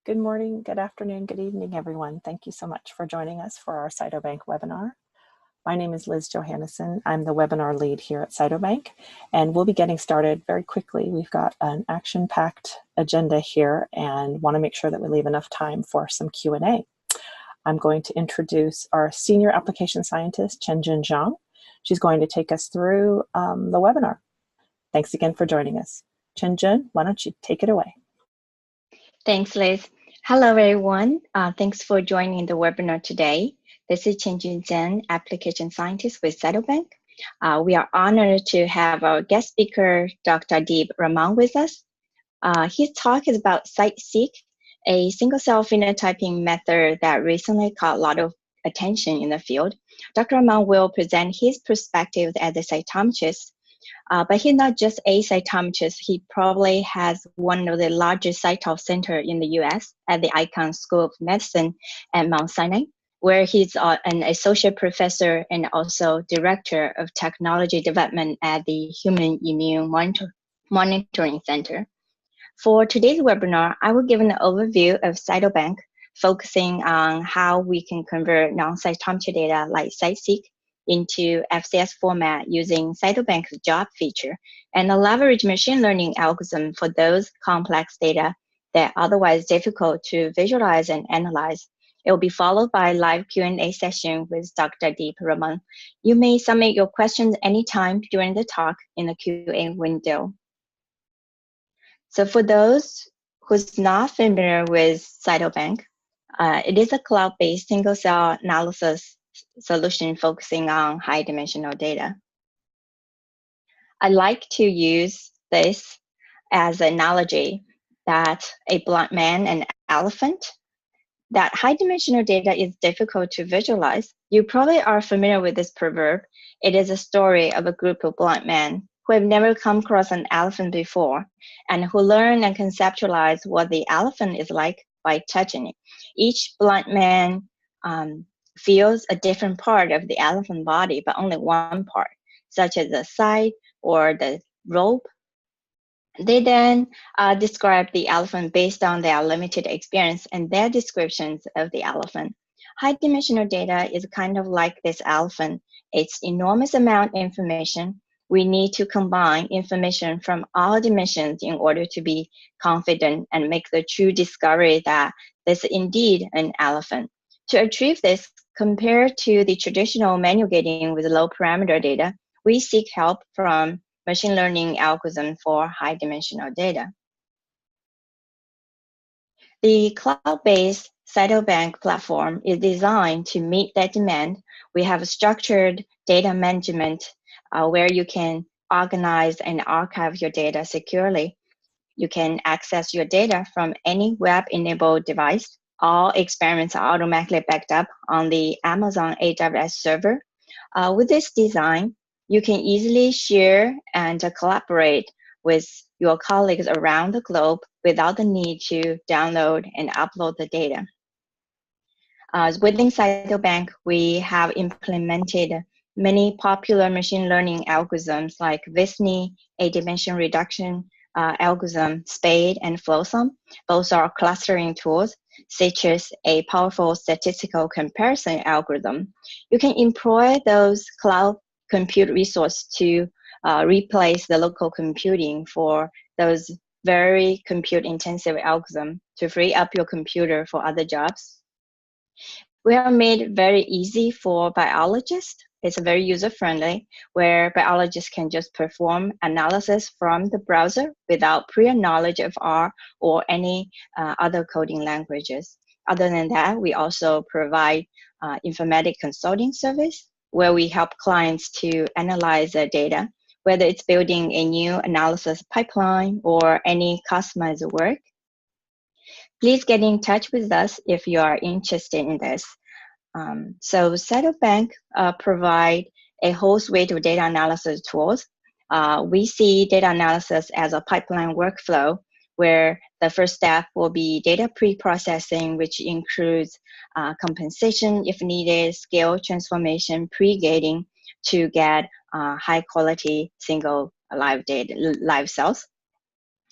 Good morning, good afternoon, good evening, everyone. Thank you so much for joining us for our Cytobank webinar. My name is Liz Johannesson. I'm the webinar lead here at Cytobank, and we'll be getting started very quickly. We've got an action-packed agenda here and want to make sure that we leave enough time for some Q&A. I'm going to introduce our senior application scientist, Chenjun Zhang. She's going to take us through the webinar. Thanks again for joining us. Chenjun, why don't you take it away? Thanks, Liz. Hello, everyone. Thanks for joining the webinar today. This is Chenjun Zhang, application scientist with Cytobank. We are honored to have our guest speaker, Dr. Adeeb Rahman, with us. His talk is about CITE-seq, a single-cell phenotyping method that recently caught a lot of attention in the field. Dr. Rahman will present his perspective as a cytometrist. But he's not just a cytometrist. He probably has one of the largest CyTOF centers in the US at the Icahn School of Medicine at Mount Sinai, where he's an associate professor and also director of technology development at the Human Immune Monitoring Center. For today's webinar, I will give an overview of Cytobank, focusing on how we can convert non-cytometry data like CITE-seq into FCS format using Cytobank's job feature, and leverage machine learning algorithm for those complex data that are otherwise difficult to visualize and analyze. It will be followed by a live Q&A session with Dr. Adeeb Rahman. You may submit your questions anytime during the talk in the Q&A window. So for those who's not familiar with Cytobank, it is a cloud-based single-cell analysis solution focusing on high-dimensional data. I like to use this as an analogy that a blind man and elephant, that high-dimensional data is difficult to visualize. You probably are familiar with this proverb. It is a story of a group of blind men who have never come across an elephant before and who learn and conceptualize what the elephant is like by touching it. Each blind man feels a different part of the elephant body, but only one part, such as the side or the rope. They then describe the elephant based on their limited experience and their descriptions of the elephant. High-dimensional data is kind of like this elephant. It's enormous amount of information. We need to combine information from all dimensions in order to be confident and make the true discovery that this is indeed an elephant. To achieve this, compared to the traditional manual gating with low parameter data, we seek help from machine learning algorithm for high-dimensional data. The cloud-based Cytobank platform is designed to meet that demand. We have a structured data management where you can organize and archive your data securely. You can access your data from any web-enabled device. All experiments are automatically backed up on the Amazon AWS server. With this design, you can easily share and collaborate with your colleagues around the globe without the need to download and upload the data. Within Cytobank, we have implemented many popular machine learning algorithms like VISNI, A-dimension reduction algorithm, SPADE, and FlowSum. Both are clustering tools, such as a powerful statistical comparison algorithm. You can employ those cloud compute resources to replace the local computing for those very compute-intensive algorithms to free up your computer for other jobs. We have made it very easy for biologists. It's very user-friendly, where biologists can just perform analysis from the browser without prior knowledge of R or any other coding languages. Other than that, we also provide informatic consulting service, where we help clients to analyze their data, whether it's building a new analysis pipeline or any customized work. Please get in touch with us if you are interested in this. So Cytobank provide a whole suite of data analysis tools. We see data analysis as a pipeline workflow, where the first step will be data pre-processing, which includes compensation if needed, scale transformation, pre-gating to get high quality single live cells.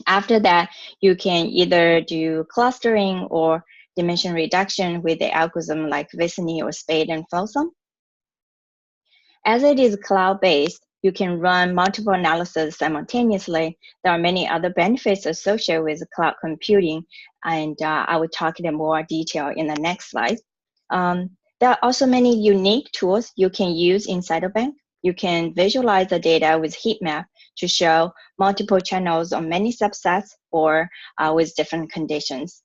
After that, you can either do clustering or dimension reduction with the algorithm like Visney or Spade and Folsom. As it is cloud-based, you can run multiple analyses simultaneously. There are many other benefits associated with cloud computing, and I will talk in more detail in the next slide. There are also many unique tools you can use in Cytobank. You can visualize the data with heat map to show multiple channels on many subsets or with different conditions.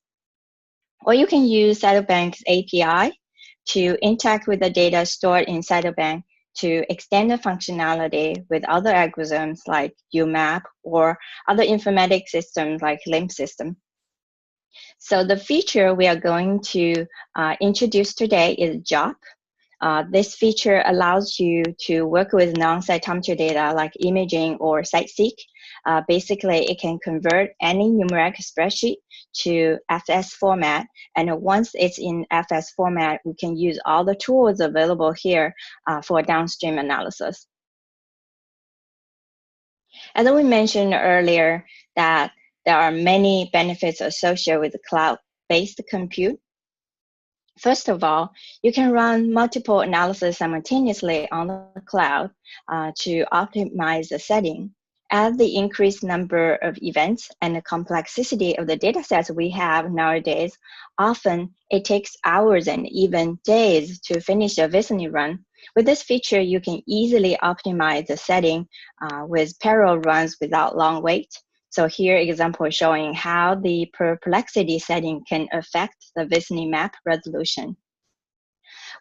Or you can use Cytobank's API to interact with the data stored in Cytobank to extend the functionality with other algorithms like UMAP or other informatic systems like LIMP system. So the feature we are going to introduce today is JOP. This feature allows you to work with non-cytometry data like imaging or CITE-seq. Basically, it can convert any numeric spreadsheet to FS format. And once it's in FS format, we can use all the tools available here for downstream analysis. As we mentioned earlier, that there are many benefits associated with cloud-based compute. First of all, you can run multiple analyses simultaneously on the cloud to optimize the setting. As the increased number of events and the complexity of the data sets we have nowadays, often it takes hours and even days to finish a Visney run. With this feature, you can easily optimize the setting with parallel runs without long wait. So here, example showing how the perplexity setting can affect the Visney map resolution.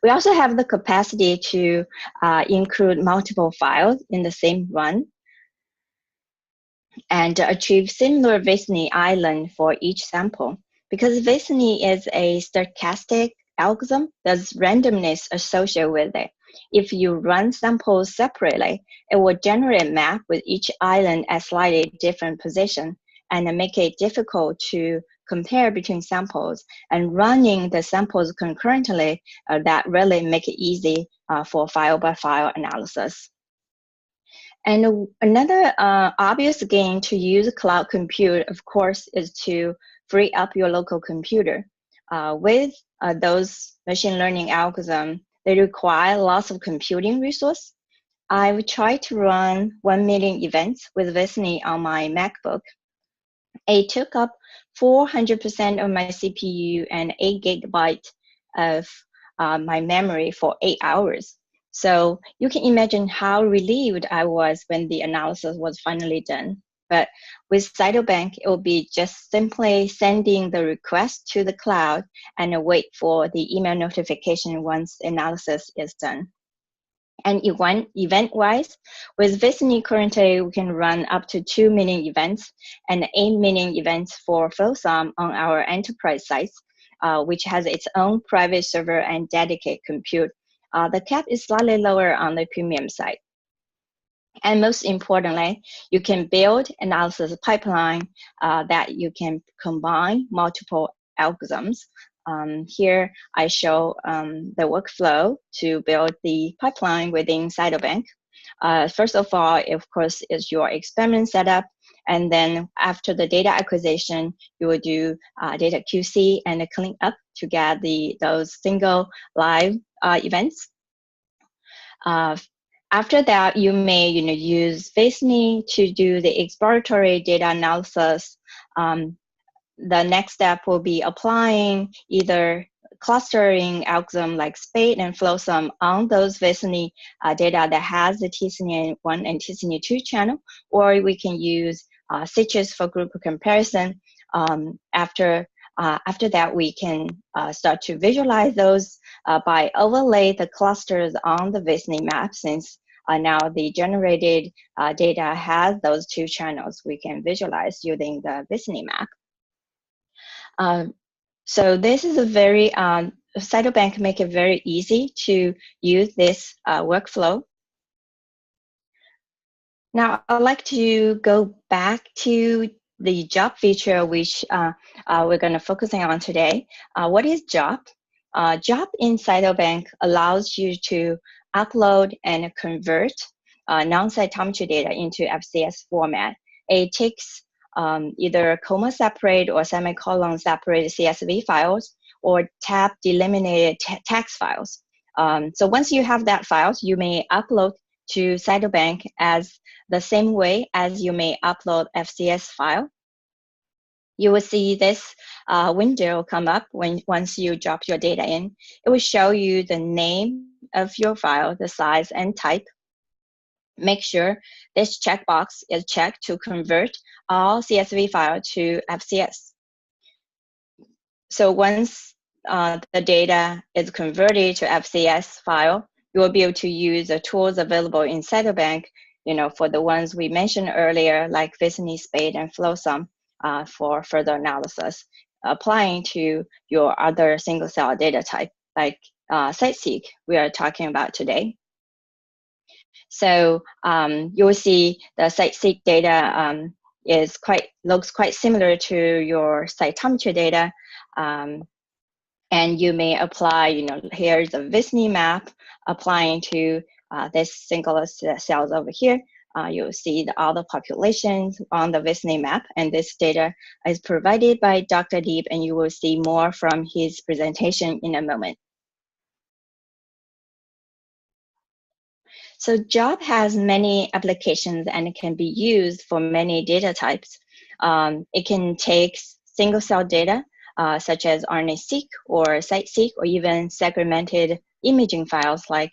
We also have the capacity to include multiple files in the same run and achieve similar Visney island for each sample. Because Visney is a stochastic algorithm, there's randomness associated with it. If you run samples separately, it will generate a map with each island at slightly different position and make it difficult to compare between samples. And running the samples concurrently, that really make it easy for file-by-file analysis. And another obvious gain to use cloud compute, of course, is to free up your local computer. With those machine learning algorithms, they require lots of computing resource. I've tried to run 1 million events with Visney on my MacBook. It took up 400% of my CPU and 8 GB of my memory for 8 hours. So you can imagine how relieved I was when the analysis was finally done. But with Cytobank, it will be just simply sending the request to the cloud and wait for the email notification once analysis is done. And event-wise, with Visney currently, we can run up to 2 million events and 8 million events for Folsom on our enterprise sites, which has its own private server and dedicated compute. The cap is slightly lower on the premium side. And most importantly, you can build analysis pipeline that you can combine multiple algorithms. Here I show the workflow to build the pipeline within Cytobank. First of all, of course, is your experiment setup. And then after the data acquisition, you will do data QC and clean up to get those single live events. After that, you may use Visney to do the exploratory data analysis. The next step will be applying either clustering algorithm like Spade and Folsom on those Visney data that has the T-SNE1 and T-SNE2 channel, or we can use stitches for group comparison. After that, we can start to visualize those by overlay the clusters on the Visney map. Since now the generated data has those two channels, we can visualize using the Visney map. So this is a very, Cytobank make it very easy to use this workflow. Now, I'd like to go back to the JOP feature, which we're going to focus on today. What is JOP? JOP in Cytobank allows you to upload and convert non-cytometry data into FCS format. It takes either comma separate or semicolon separate CSV files or tab delimited text files. So once you have that files, you may upload to Cytobank as the same way as you may upload FCS file. You will see this window come up once you drop your data in. It will show you the name of your file, the size and type. Make sure this checkbox is checked to convert all CSV file to FCS. So once the data is converted to FCS file, you will be able to use the tools available in Cytobank, for the ones we mentioned earlier, like Visney, Spade, and FlowSum for further analysis, applying to your other single cell data type, like CITE-seq we are talking about today. So you will see the CITE-seq data looks quite similar to your cytometry data. And you may apply, here's a Visney map applying to this single cells over here. You'll see all the populations on the Visney map, and this data is provided by Dr. Adeeb, and you will see more from his presentation in a moment. So JOB has many applications and it can be used for many data types. It can take single cell data, such as RNA-seq or CITE-seq, or even segmented imaging files like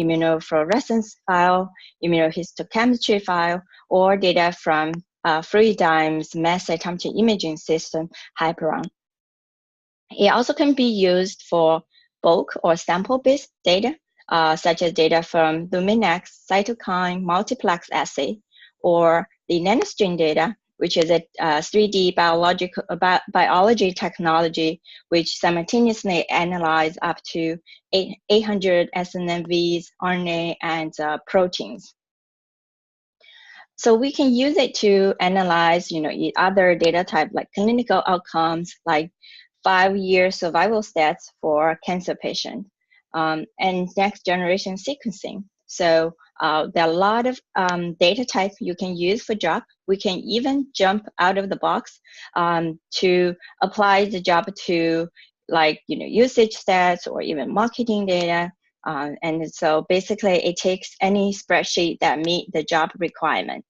immunofluorescence file, immunohistochemistry file, or data from Fluidigm's mass cytometry imaging system, Hyperon. It also can be used for bulk or sample-based data, such as data from Luminex cytokine multiplex assay, or the nanostring data, which is a 3D biology technology which simultaneously analyze up to 800 SNMVs, RNA, and proteins. So we can use it to analyze, other data type like clinical outcomes, like 5-year survival stats for cancer patients, and next generation sequencing. So there are a lot of data types you can use for JOB. We can even jump out of the box to apply the JOB to usage stats or even marketing data. And so basically it takes any spreadsheet that meet the JOB requirement.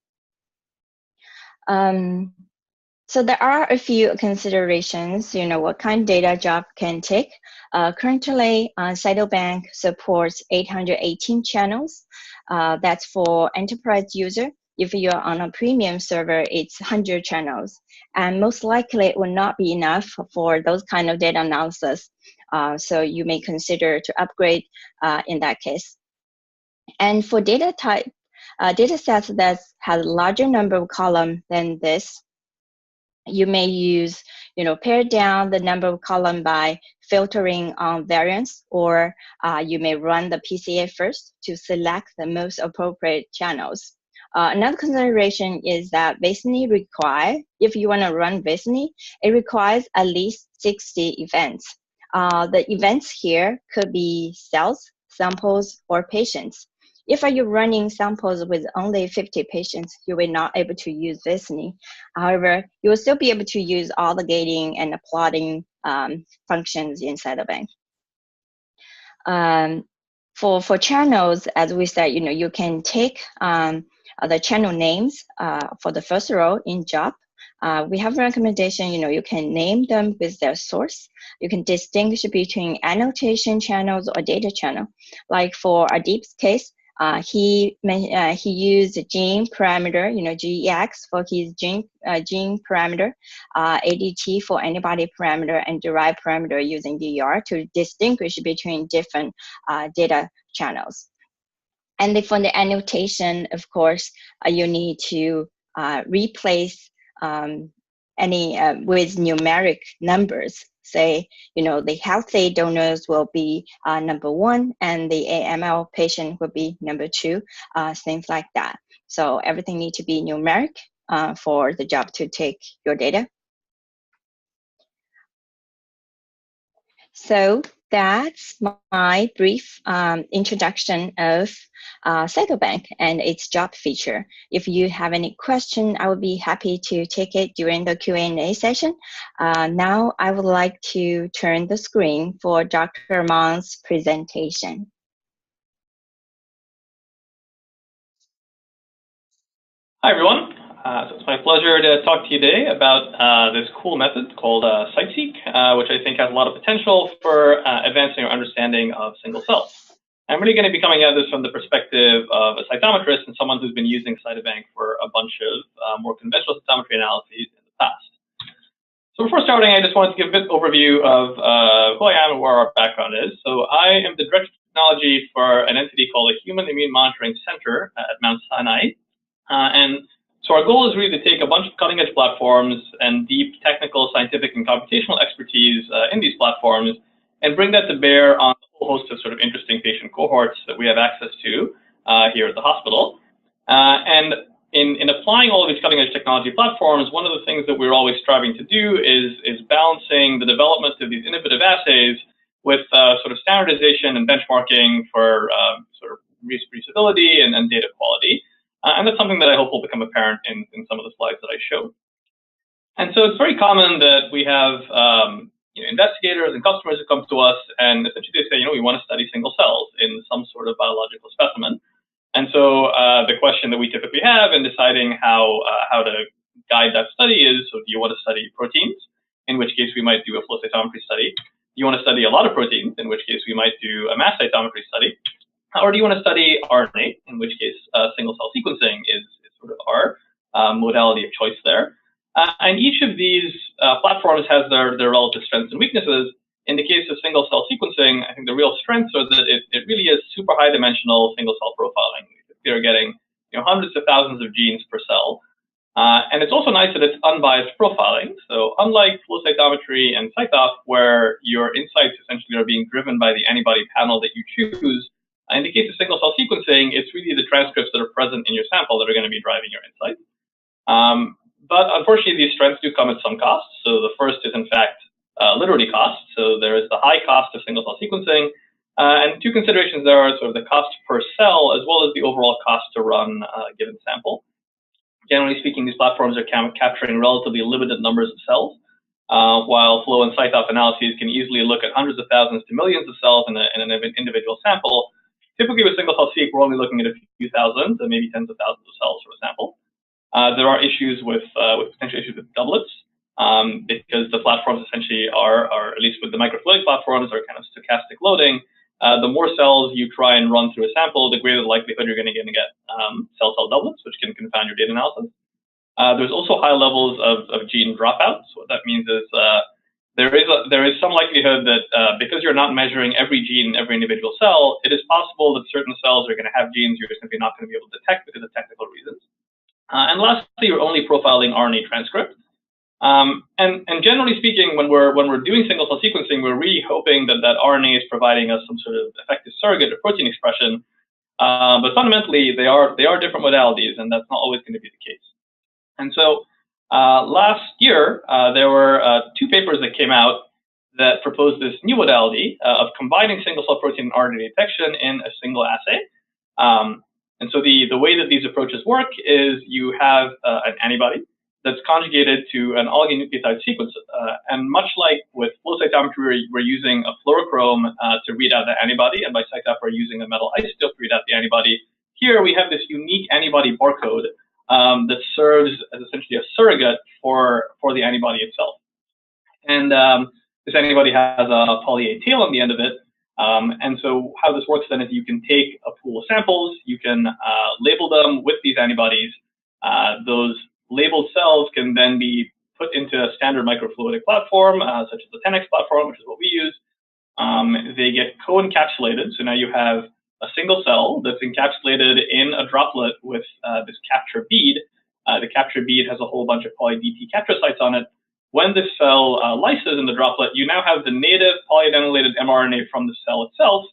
So there are a few considerations, what kind of data JOB can take. Currently, Cytobank supports 818 channels. That's for enterprise user. If you're on a premium server, it's 100 channels. And most likely it will not be enough for those kind of data analysis. So you may consider to upgrade in that case. And for data sets that has a larger number of columns than this, you may use, pare down the number of columns by filtering on variance, or you may run the PCA first to select the most appropriate channels. Another consideration is that Visney if you want to run Visney, it requires at least 60 events. The events here could be cells, samples, or patients. If you're running samples with only 50 patients, you will not able to use Visney. However, you will still be able to use all the gating and the plotting functions inside the bank. For channels, as we said, you can take the channel names for the first row in JOB. We have a recommendation, you can name them with their source. You can distinguish between annotation channels or data channel. Like for Adeeb's case, he used gene parameter, GEX for his gene parameter, ADT for antibody parameter, and derived parameter using DER to distinguish between different data channels. And for the annotation, of course, you need to replace any with numeric numbers. Say, the healthy donors will be number 1, and the AML patient will be number 2, things like that. So everything needs to be numeric for the JOB to take your data. So that's my brief introduction of Cytobank and its job feature. If you have any question, I would be happy to take it during the Q&A session. Now I would like to turn the screen for Dr. Rahman's presentation. Hi, everyone. So it's my pleasure to talk to you today about this cool method called CITE-seq, which I think has a lot of potential for advancing our understanding of single cells. I'm really going to be coming at this from the perspective of a cytometrist and someone who's been using Cytobank for a bunch of more conventional cytometry analyses in the past. So before starting, I just wanted to give a bit overview of who I am and where our background is. So I am the Director of Technology for an entity called the Human Immune Monitoring Center at Mount Sinai. And so our goal is really to take a bunch of cutting-edge platforms and deep technical, scientific, and computational expertise in these platforms and bring that to bear on a whole host of sort of interesting patient cohorts that we have access to here at the hospital. And in applying all of these cutting-edge technology platforms, one of the things that we're always striving to do is balancing the development of these innovative assays with sort of standardization and benchmarking for sort of reproducibility and data quality. And that's something that I hope will become apparent in some of the slides that I showed. And so it's very common that we have investigators and customers who come to us and essentially they say, we want to study single cells in some sort of biological specimen. And so the question that we typically have in deciding how to guide that study is, so do you want to study proteins, in which case we might do a flow cytometry study? Do you want to study a lot of proteins, in which case we might do a mass cytometry study? Or do you want to study RNA, in which case single-cell sequencing is sort of our modality of choice there. And each of these platforms has their relative strengths and weaknesses. In the case of single-cell sequencing, I think the real strengths are that it really is super high-dimensional single-cell profiling. They're getting hundreds of thousands of genes per cell. And it's also nice that it's unbiased profiling. So unlike flow cytometry and CyTOF, where your insights essentially are being driven by the antibody panel that you choose, in the case of single-cell sequencing, it's really the transcripts that are present in your sample that are going to be driving your insights. But unfortunately, these strengths do come at some cost. So the first is, in fact, literally cost. So there is the high cost of single-cell sequencing. And two considerations there are sort of the cost per cell, as well as the overall cost to run a given sample. Generally speaking, these platforms are capturing relatively limited numbers of cells, while flow and CyTOF analyses can easily look at hundreds of thousands to millions of cells in an individual sample. Typically, with single-cell-seq, we're only looking at a few thousand, and maybe tens of thousands of cells for a sample. There are issues with potential issues with doublets, because the platforms essentially are, at least with the microfluidic platforms, are kind of stochastic loading. The more cells you try and run through a sample, the greater the likelihood you're going to get cell-cell doublets, which can confound your data analysis. There's also high levels of gene dropout. So what that means is there is some likelihood that because you're not measuring every gene in every individual cell, it is possible that certain cells are going to have genes you're simply not going to be able to detect because of technical reasons. And lastly, you're only profiling RNA transcript. And generally speaking, when we're doing single-cell sequencing, we're really hoping that RNA is providing us some sort of effective surrogate of protein expression. But fundamentally, they are different modalities, and that's not always going to be the case. And so last year, there were two papers that came out that proposed this new modality of combining single-cell protein and RNA detection in a single assay. And so the way that these approaches work is you have an antibody that's conjugated to an oligonucleotide sequence. And much like with flow cytometry, we're using a fluorochrome to read out the antibody, and by CyTOF, we're using a metal isotope to read out the antibody. Here, we have this unique antibody barcode that serves as essentially a surrogate for the antibody itself. And this antibody has a poly A tail on the end of it. And so how this works then is you can take a pool of samples, you can label them with these antibodies. Those labeled cells can then be put into a standard microfluidic platform, such as the 10x platform, which is what we use. They get co-encapsulated. So now you have a single cell that's encapsulated in a droplet with this capture bead. The capture bead has a whole bunch of poly-DT capture sites on it. When this cell lyses in the droplet, you now have the native polyadenylated mRNA from the cell itself.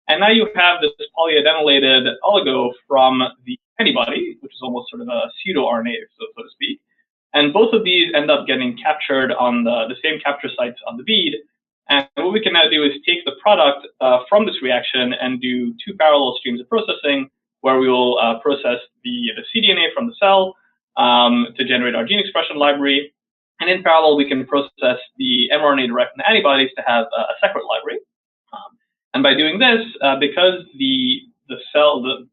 And now you have this polyadenylated oligo from the antibody, which is almost sort of a pseudo-RNA, so to speak. And both of these end up getting captured on the same capture sites on the bead. And what we can now do is take the product from this reaction and do two parallel streams of processing, where we will process the cDNA from the cell to generate our gene expression library. And in parallel, we can process the mRNA-directed antibodies to have a separate library. And by doing this, because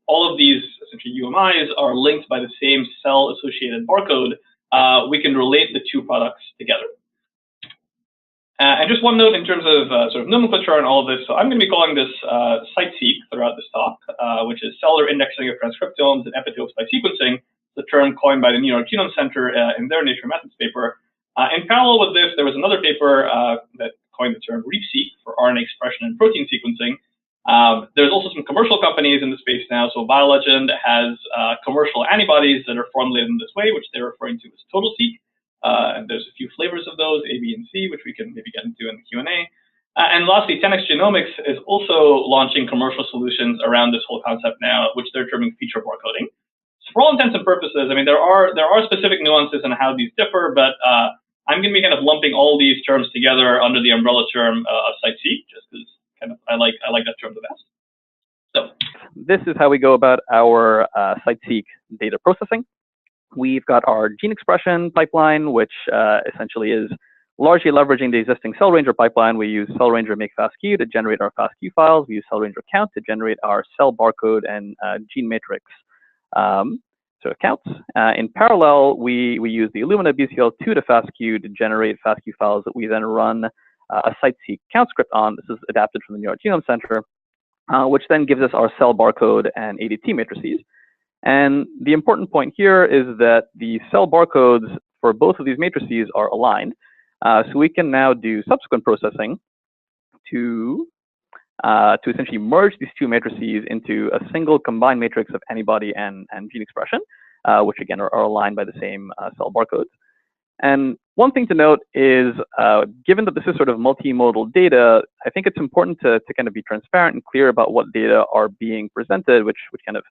all of these essentially UMIs are linked by the same cell-associated barcode, we can relate the two products together. And just one note in terms of sort of nomenclature and all of this. So I'm going to be calling this CITE-seq throughout this talk, which is cellular indexing of transcriptomes and epitopes by sequencing, the term coined by the New York Genome Center in their Nature Methods paper. In parallel with this, there was another paper that coined the term REAP-seq for RNA expression and protein sequencing. There's also some commercial companies in the space now. So BioLegend has commercial antibodies that are formulated in this way, which they're referring to as TotalSeq. And there's a few flavors of those, A, B, and C, which we can maybe get into in the Q&A. And lastly, 10x Genomics is also launching commercial solutions around this whole concept now, which they're terming feature barcoding. So for all intents and purposes, I mean, there are specific nuances in how these differ, but I'm going to be kind of lumping all these terms together under the umbrella term of CITE-seq, just because kind of I like that term the best. So this is how we go about our CITE-seq data processing. We've got our gene expression pipeline, which essentially is largely leveraging the existing cell ranger pipeline. We use cell ranger make FASTQ to generate our FASTQ files. We use cell ranger count to generate our cell barcode and gene matrix sort of counts. In parallel, we use the Illumina BCL2 to FASTQ to generate FASTQ files that we then run a CITE-seq count script on. This is adapted from the New York Genome Center, which then gives us our cell barcode and ADT matrices. And the important point here is that the cell barcodes for both of these matrices are aligned. So we can now do subsequent processing to essentially merge these two matrices into a single combined matrix of antibody and gene expression, which again are aligned by the same cell barcodes. And one thing to note is, given that this is sort of multimodal data, I think it's important to kind of be transparent and clear about what data are being presented, which kind of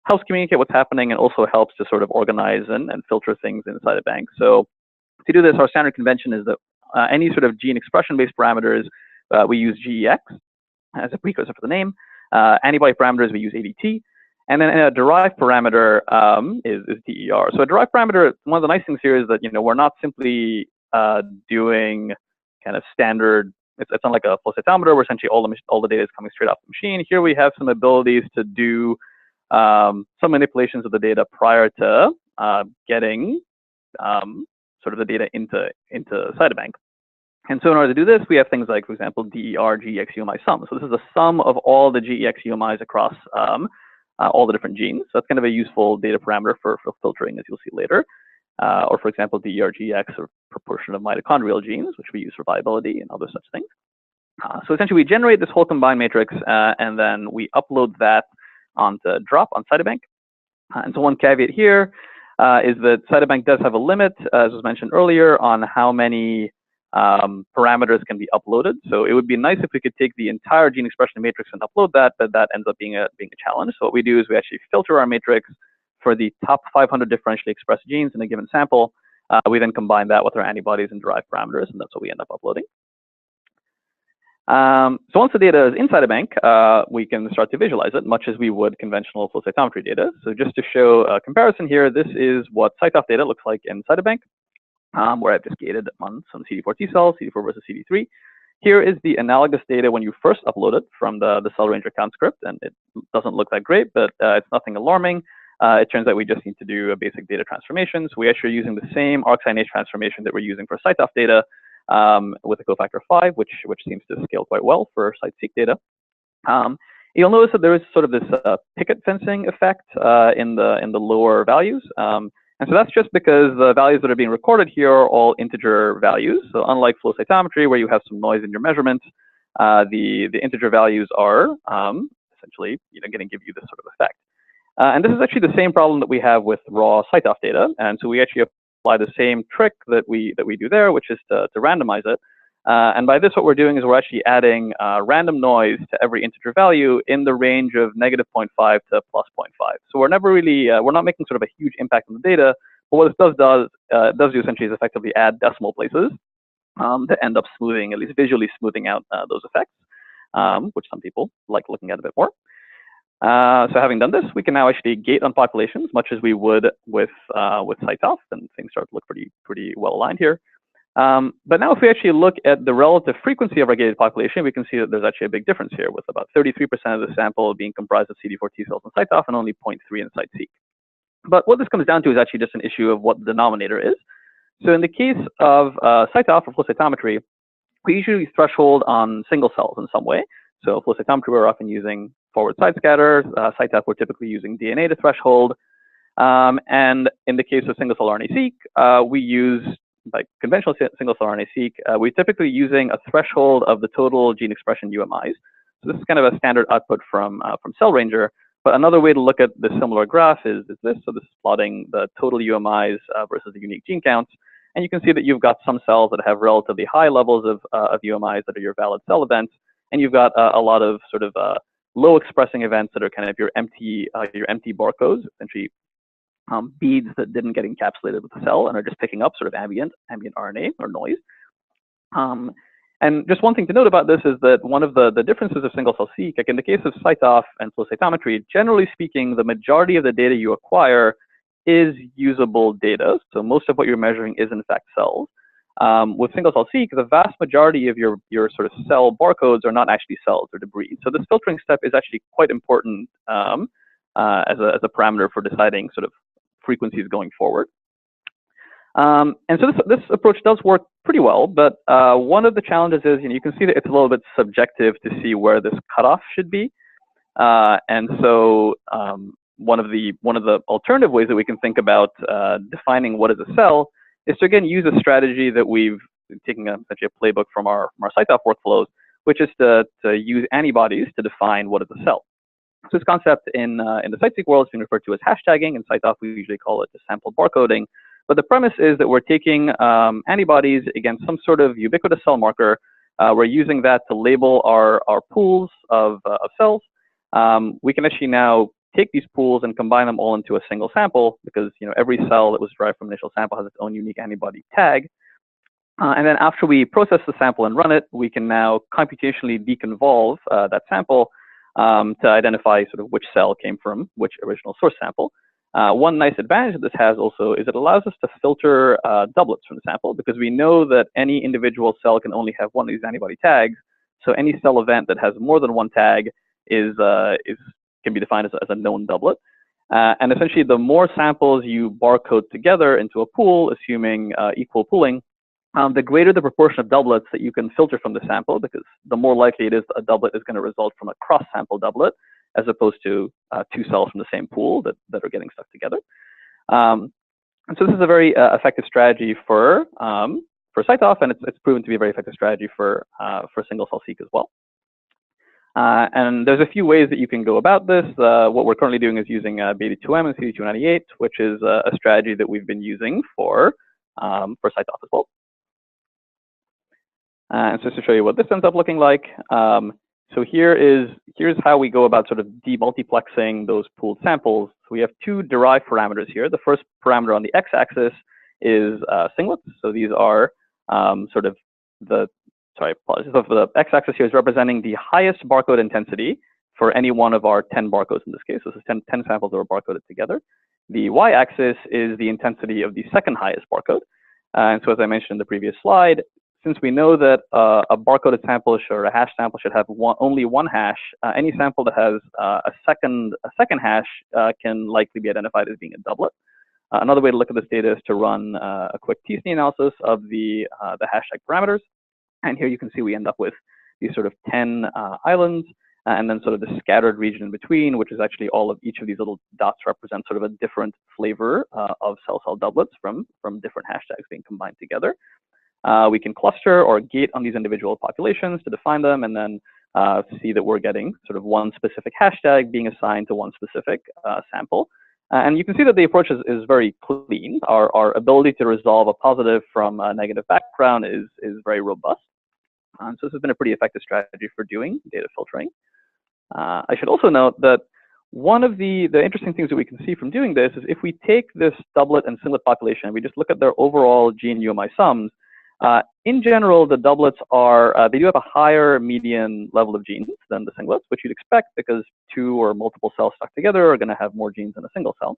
helps communicate what's happening and also helps to sort of organize and filter things inside a bank. So to do this, our standard convention is that any sort of gene expression-based parameters, we use GEX as a precursor for the name. Antibody parameters, we use ADT. And then a derived parameter is DER. So a derived parameter, one of the nice things here is that, we're not simply doing kind of standard, it's not like a flow cytometer where essentially all the data is coming straight off the machine. Here we have some abilities to do some manipulations of the data prior to getting sort of the data into Cytobank. And so in order to do this, we have things like, for example, DER GEX UMI sum. So this is the sum of all the GEX UMIs across all the different genes. So that's kind of a useful data parameter for filtering, as you'll see later. Or for example, DER GEX or proportion of mitochondrial genes, which we use for viability and other such things. So essentially, we generate this whole combined matrix, and then we upload that onto Drop on Cytobank. And so one caveat here is that Cytobank does have a limit, as was mentioned earlier, on how many parameters can be uploaded. So it would be nice if we could take the entire gene expression matrix and upload that, but that ends up being a challenge. So what we do is we actually filter our matrix for the top 500 differentially expressed genes in a given sample. We then combine that with our antibodies and derived parameters, and that's what we end up uploading. So once the data is inside a bank, we can start to visualize it, much as we would conventional flow cytometry data. So just to show a comparison here, this is what CyTOF data looks like in Cytobank, where I've just gated on some CD4 T cells, CD4 versus CD3. Here is the analogous data when you first upload it from the cell ranger count script, and it doesn't look that great, but it's nothing alarming. It turns out we just need to do a basic data transformation. So we actually are using the same arc-signage transformation that we're using for CyTOF data, with a cofactor 5, which seems to scale quite well for CITE-seq data. You'll notice that there is sort of this picket fencing effect in the lower values. And so that's just because the values that are being recorded here are all integer values. So unlike flow cytometry, where you have some noise in your measurements, the integer values are essentially going to give you this sort of effect. And this is actually the same problem that we have with raw CyTOF data. And so we actually apply the same trick that we do there, which is to randomize it. And by this, what we're doing is we're actually adding random noise to every integer value in the range of -0.5 to +0.5. So we're never really, we're not making sort of a huge impact on the data. But what this does do essentially is effectively add decimal places that end up smoothing, at least visually smoothing out those effects, which some people like looking at a bit more. So having done this, we can now actually gate on populations, much as we would with CyTOF, and things start to look pretty well aligned here. But now if we actually look at the relative frequency of our gated population, we can see that there's actually a big difference here, with about 33% of the sample being comprised of CD4 T cells in CyTOF and only 0.3 in CITEseq. But what this comes down to is actually just an issue of what the denominator is. So in the case of CyTOF or flow cytometry, we usually threshold on single cells in some way. So flow cytometry, we're often using forward side scatter. CyTOF, we're typically using DNA to threshold. And in the case of single cell RNA-seq, we use, like conventional single cell RNA-seq, we're typically using a threshold of the total gene expression UMIs. So this is kind of a standard output from Cell Ranger. But another way to look at the similar graph is this. So this is plotting the total UMIs versus the unique gene counts. And you can see that you've got some cells that have relatively high levels of UMIs that are your valid cell events. And you've got a lot of sort of low expressing events that are kind of your empty barcodes, essentially beads that didn't get encapsulated with the cell and are just picking up sort of ambient RNA or noise. And just one thing to note about this is that one of the differences of single cell seq, like in the case of CyTOF and flow cytometry, generally speaking, the majority of the data you acquire is usable data. So most of what you're measuring is in fact cells. With single cell seq, the vast majority of your sort of cell barcodes are not actually cells or debris. So this filtering step is actually quite important as a parameter for deciding sort of frequencies going forward. And so this approach does work pretty well, but one of the challenges is, you can see that it's a little bit subjective to see where this cutoff should be. And so one of the alternative ways that we can think about defining what is a cell is to again use a strategy that we've taken essentially a playbook from our CyTOF workflows, which is to use antibodies to define what is a cell. So this concept in the CITEseq world is being referred to as hashtagging. In CyTOF, we usually call it just sample barcoding. But the premise is that we're taking antibodies against some sort of ubiquitous cell marker. We're using that to label our pools of cells. We can actually now take these pools and combine them all into a single sample, because every cell that was derived from initial sample has its own unique antibody tag. And then after we process the sample and run it, we can now computationally deconvolve that sample to identify sort of which cell came from which original source sample. One nice advantage that this has also is it allows us to filter doublets from the sample, because we know that any individual cell can only have one of these antibody tags. So any cell event that has more than one tag can be defined as a known doublet. And essentially, the more samples you barcode together into a pool, assuming equal pooling, the greater the proportion of doublets that you can filter from the sample, because the more likely it is that a doublet is going to result from a cross-sample doublet, as opposed to two cells from the same pool that are getting stuck together. And so this is a very effective strategy for CyTOF, and it's proven to be a very effective strategy for single cell seq as well. And there's a few ways that you can go about this. What we're currently doing is using beta-2M and CD298, which is a strategy that we've been using for CyTOF as well. And so just to show you what this ends up looking like. So here's how we go about sort of demultiplexing those pooled samples. So we have two derived parameters here. The first parameter on the x-axis is singlets. So these are sort of the x-axis here is representing the highest barcode intensity for any one of our 10 barcodes in this case. This is 10 samples that were barcoded together. The y-axis is the intensity of the second highest barcode. And so as I mentioned in the previous slide, since we know that a barcoded sample or a hash sample should have only one hash, any sample that has a second hash can likely be identified as being a doublet. Another way to look at this data is to run a quick t-SNE analysis of the hashtag parameters. And here you can see we end up with these sort of 10 islands, and then sort of the scattered region in between, which is actually all of each of these little dots represent sort of a different flavor of cell-cell doublets from different hashtags being combined together. We can cluster or gate on these individual populations to define them, and then see that we're getting sort of one specific hashtag being assigned to one specific sample. And you can see that the approach is very clean. Our ability to resolve a positive from a negative background is very robust. So this has been a pretty effective strategy for doing data filtering. I should also note that one of the interesting things that we can see from doing this is if we take this doublet and singlet population, we just look at their overall gene UMI sums, in general, the doublets are, they do have a higher median level of genes than the singlets, which you'd expect because two or multiple cells stuck together are going to have more genes than a single cell.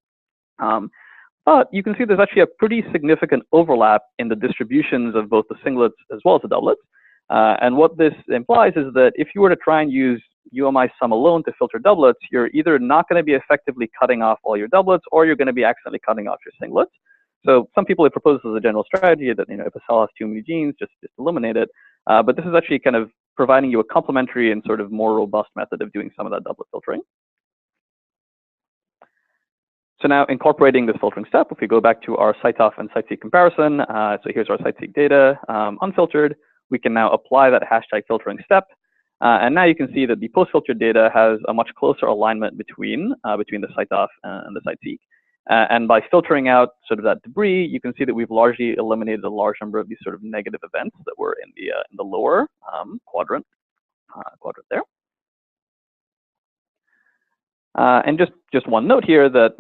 But you can see there's actually a pretty significant overlap in the distributions of both the singlets as well as the doublets. And what this implies is that if you were to try and use UMI sum alone to filter doublets, you're either not going to be effectively cutting off all your doublets, or you're going to be accidentally cutting off your singlets. So some people have proposed as a general strategy that, if a cell has too many genes, just eliminate it. But this is actually kind of providing you a complementary and sort of more robust method of doing some of that doublet filtering. So now incorporating this filtering step, if we go back to our CyTOF and CITEseq comparison, so here's our CITEseq data unfiltered. We can now apply that hashtag filtering step. And now you can see that the post-filtered data has a much closer alignment between the CyTOF and the CITEseq. And by filtering out sort of that debris, you can see that we've largely eliminated a large number of these sort of negative events that were in the lower quadrant there. And just one note here that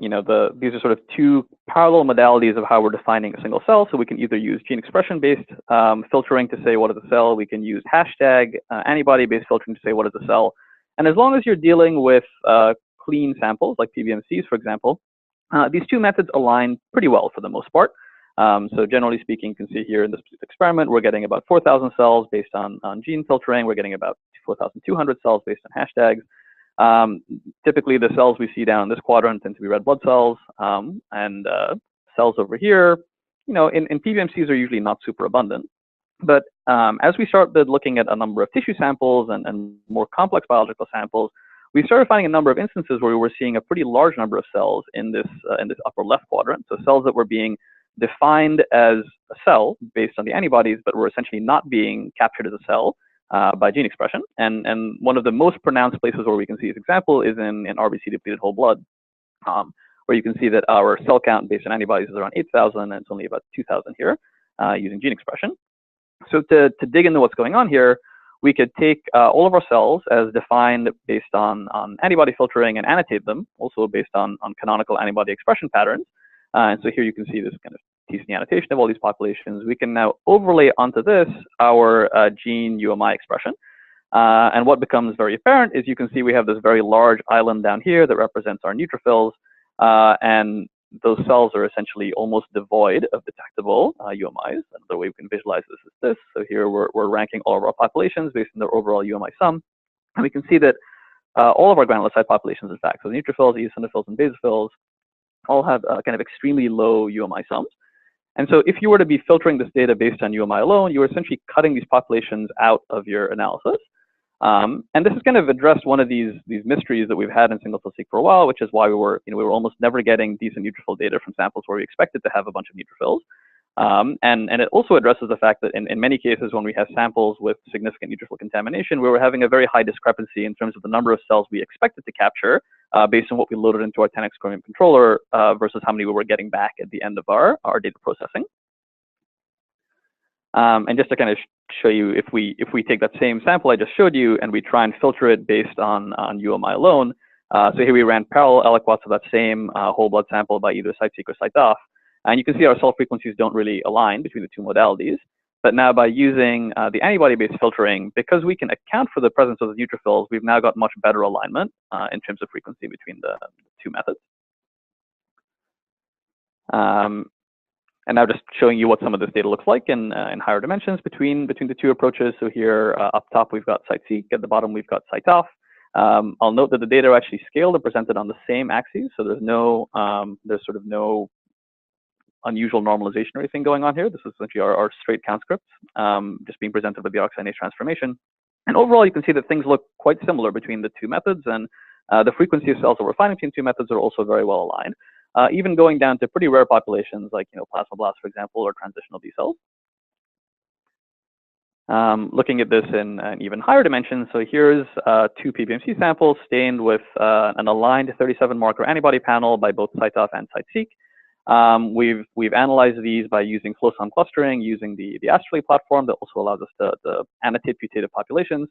these are sort of two parallel modalities of how we're defining a single cell. So we can either use gene expression-based filtering to say what is a cell. We can use hashtag antibody-based filtering to say what is a cell. And as long as you're dealing with clean samples like PBMCs, for example, these two methods align pretty well for the most part. So generally speaking, you can see here in this experiment, we're getting about 4,000 cells based on gene filtering. We're getting about 4,200 cells based on hashtags. Typically, the cells we see down in this quadrant tend to be red blood cells, and cells over here, in PBMCs are usually not super abundant. But as we started looking at a number of tissue samples and more complex biological samples, we started finding a number of instances where we were seeing a pretty large number of cells in this upper left quadrant. So cells that were being defined as a cell based on the antibodies, but were essentially not being captured as a cell by gene expression. And one of the most pronounced places where we can see this example is in RBC depleted whole blood, where you can see that our cell count based on antibodies is around 8,000, and it's only about 2,000 here using gene expression. So to dig into what's going on here, we could take all of our cells as defined based on antibody filtering and annotate them also based on canonical antibody expression patterns. And so here you can see this kind of TC annotation of all these populations. We can now overlay onto this our gene UMI expression. And what becomes very apparent is you can see we have this very large island down here that represents our neutrophils. And those cells are essentially almost devoid of detectable UMIs. Another way we can visualize this is this. So here we're ranking all of our populations based on their overall UMI sum. And we can see that all of our granulocyte populations, in fact, so neutrophils, eosinophils, and basophils, all have kind of extremely low UMI sums. And so if you were to be filtering this data based on UMI alone, you were essentially cutting these populations out of your analysis. And this has kind of addressed one of these mysteries that we've had in single-cell-seq for a while, which is why we were almost never getting decent neutrophil data from samples where we expected to have a bunch of neutrophils. And it also addresses the fact that in many cases when we have samples with significant neutrophil contamination, we were having a very high discrepancy in terms of the number of cells we expected to capture based on what we loaded into our 10x chromium controller versus how many we were getting back at the end of our data processing. And just to kind of show you, if we take that same sample I just showed you and we try and filter it based on UMI alone, so here we ran parallel aliquots of that same whole blood sample by either CITEseq or CyTOF, and you can see our cell frequencies don't really align between the two modalities. But now by using the antibody-based filtering, because we can account for the presence of the neutrophils, we've now got much better alignment in terms of frequency between the two methods. And now just showing you what some of this data looks like in higher dimensions between the two approaches. So here up top, we've got CITEseq. At the bottom, we've got CyTOF. I'll note that the data are actually scaled and presented on the same axes. So there's sort of no unusual normalization or anything going on here. This is essentially our straight count scripts, just being presented with the oxygenase transformation. And overall, you can see that things look quite similar between the two methods, and the frequency of cells that we're finding between two methods are also very well aligned, even going down to pretty rare populations like plasmablasts, for example, or transitional B cells. Looking at this in an even higher dimension, so here's two PBMC samples stained with an aligned 37 marker antibody panel by both CyTOF and CITEseq. We've analyzed these by using flow sum clustering, using the Astrally platform that also allows us to annotate putative populations.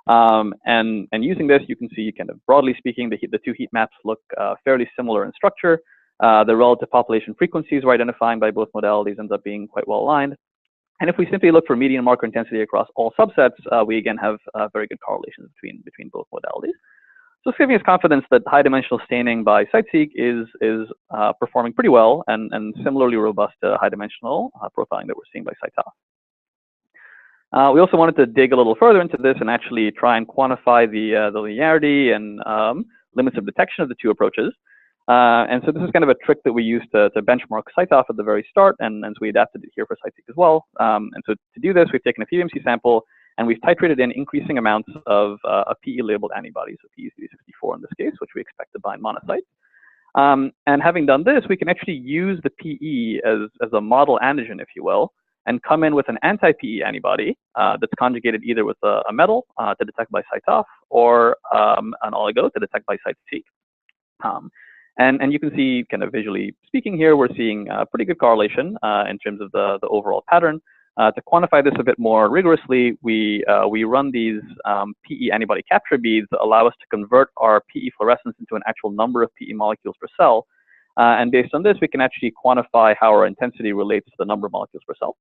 And using this, you can see kind of broadly speaking, the two heat maps look fairly similar in structure. The relative population frequencies we're identifying by both modalities ends up being quite well aligned. And if we simply look for median marker intensity across all subsets, we again have very good correlations between both modalities. So it's giving us confidence that high-dimensional staining by CITEseq is performing pretty well and similarly robust to high-dimensional profiling that we're seeing by CyTOF. We also wanted to dig a little further into this and actually try and quantify the linearity and limits of detection of the two approaches. And so this is kind of a trick that we used to benchmark CyTOF at the very start, and so we adapted it here for CITEseq as well. And so to do this, we've taken a HIMC sample, and we've titrated in increasing amounts of a PE-labeled antibody, so PE-364 in this case, which we expect to bind monocytes. And having done this, we can actually use the PE as a model antigen, if you will, and come in with an anti-PE antibody that's conjugated either with a metal to detect by CyTOF or an oligo to detect by CITEseq. And you can see, kind of visually speaking here, we're seeing pretty good correlation in terms of the overall pattern. To quantify this a bit more rigorously, we run these PE antibody capture beads that allow us to convert our PE fluorescence into an actual number of PE molecules per cell. And based on this, we can actually quantify how our intensity relates to the number of molecules per cell.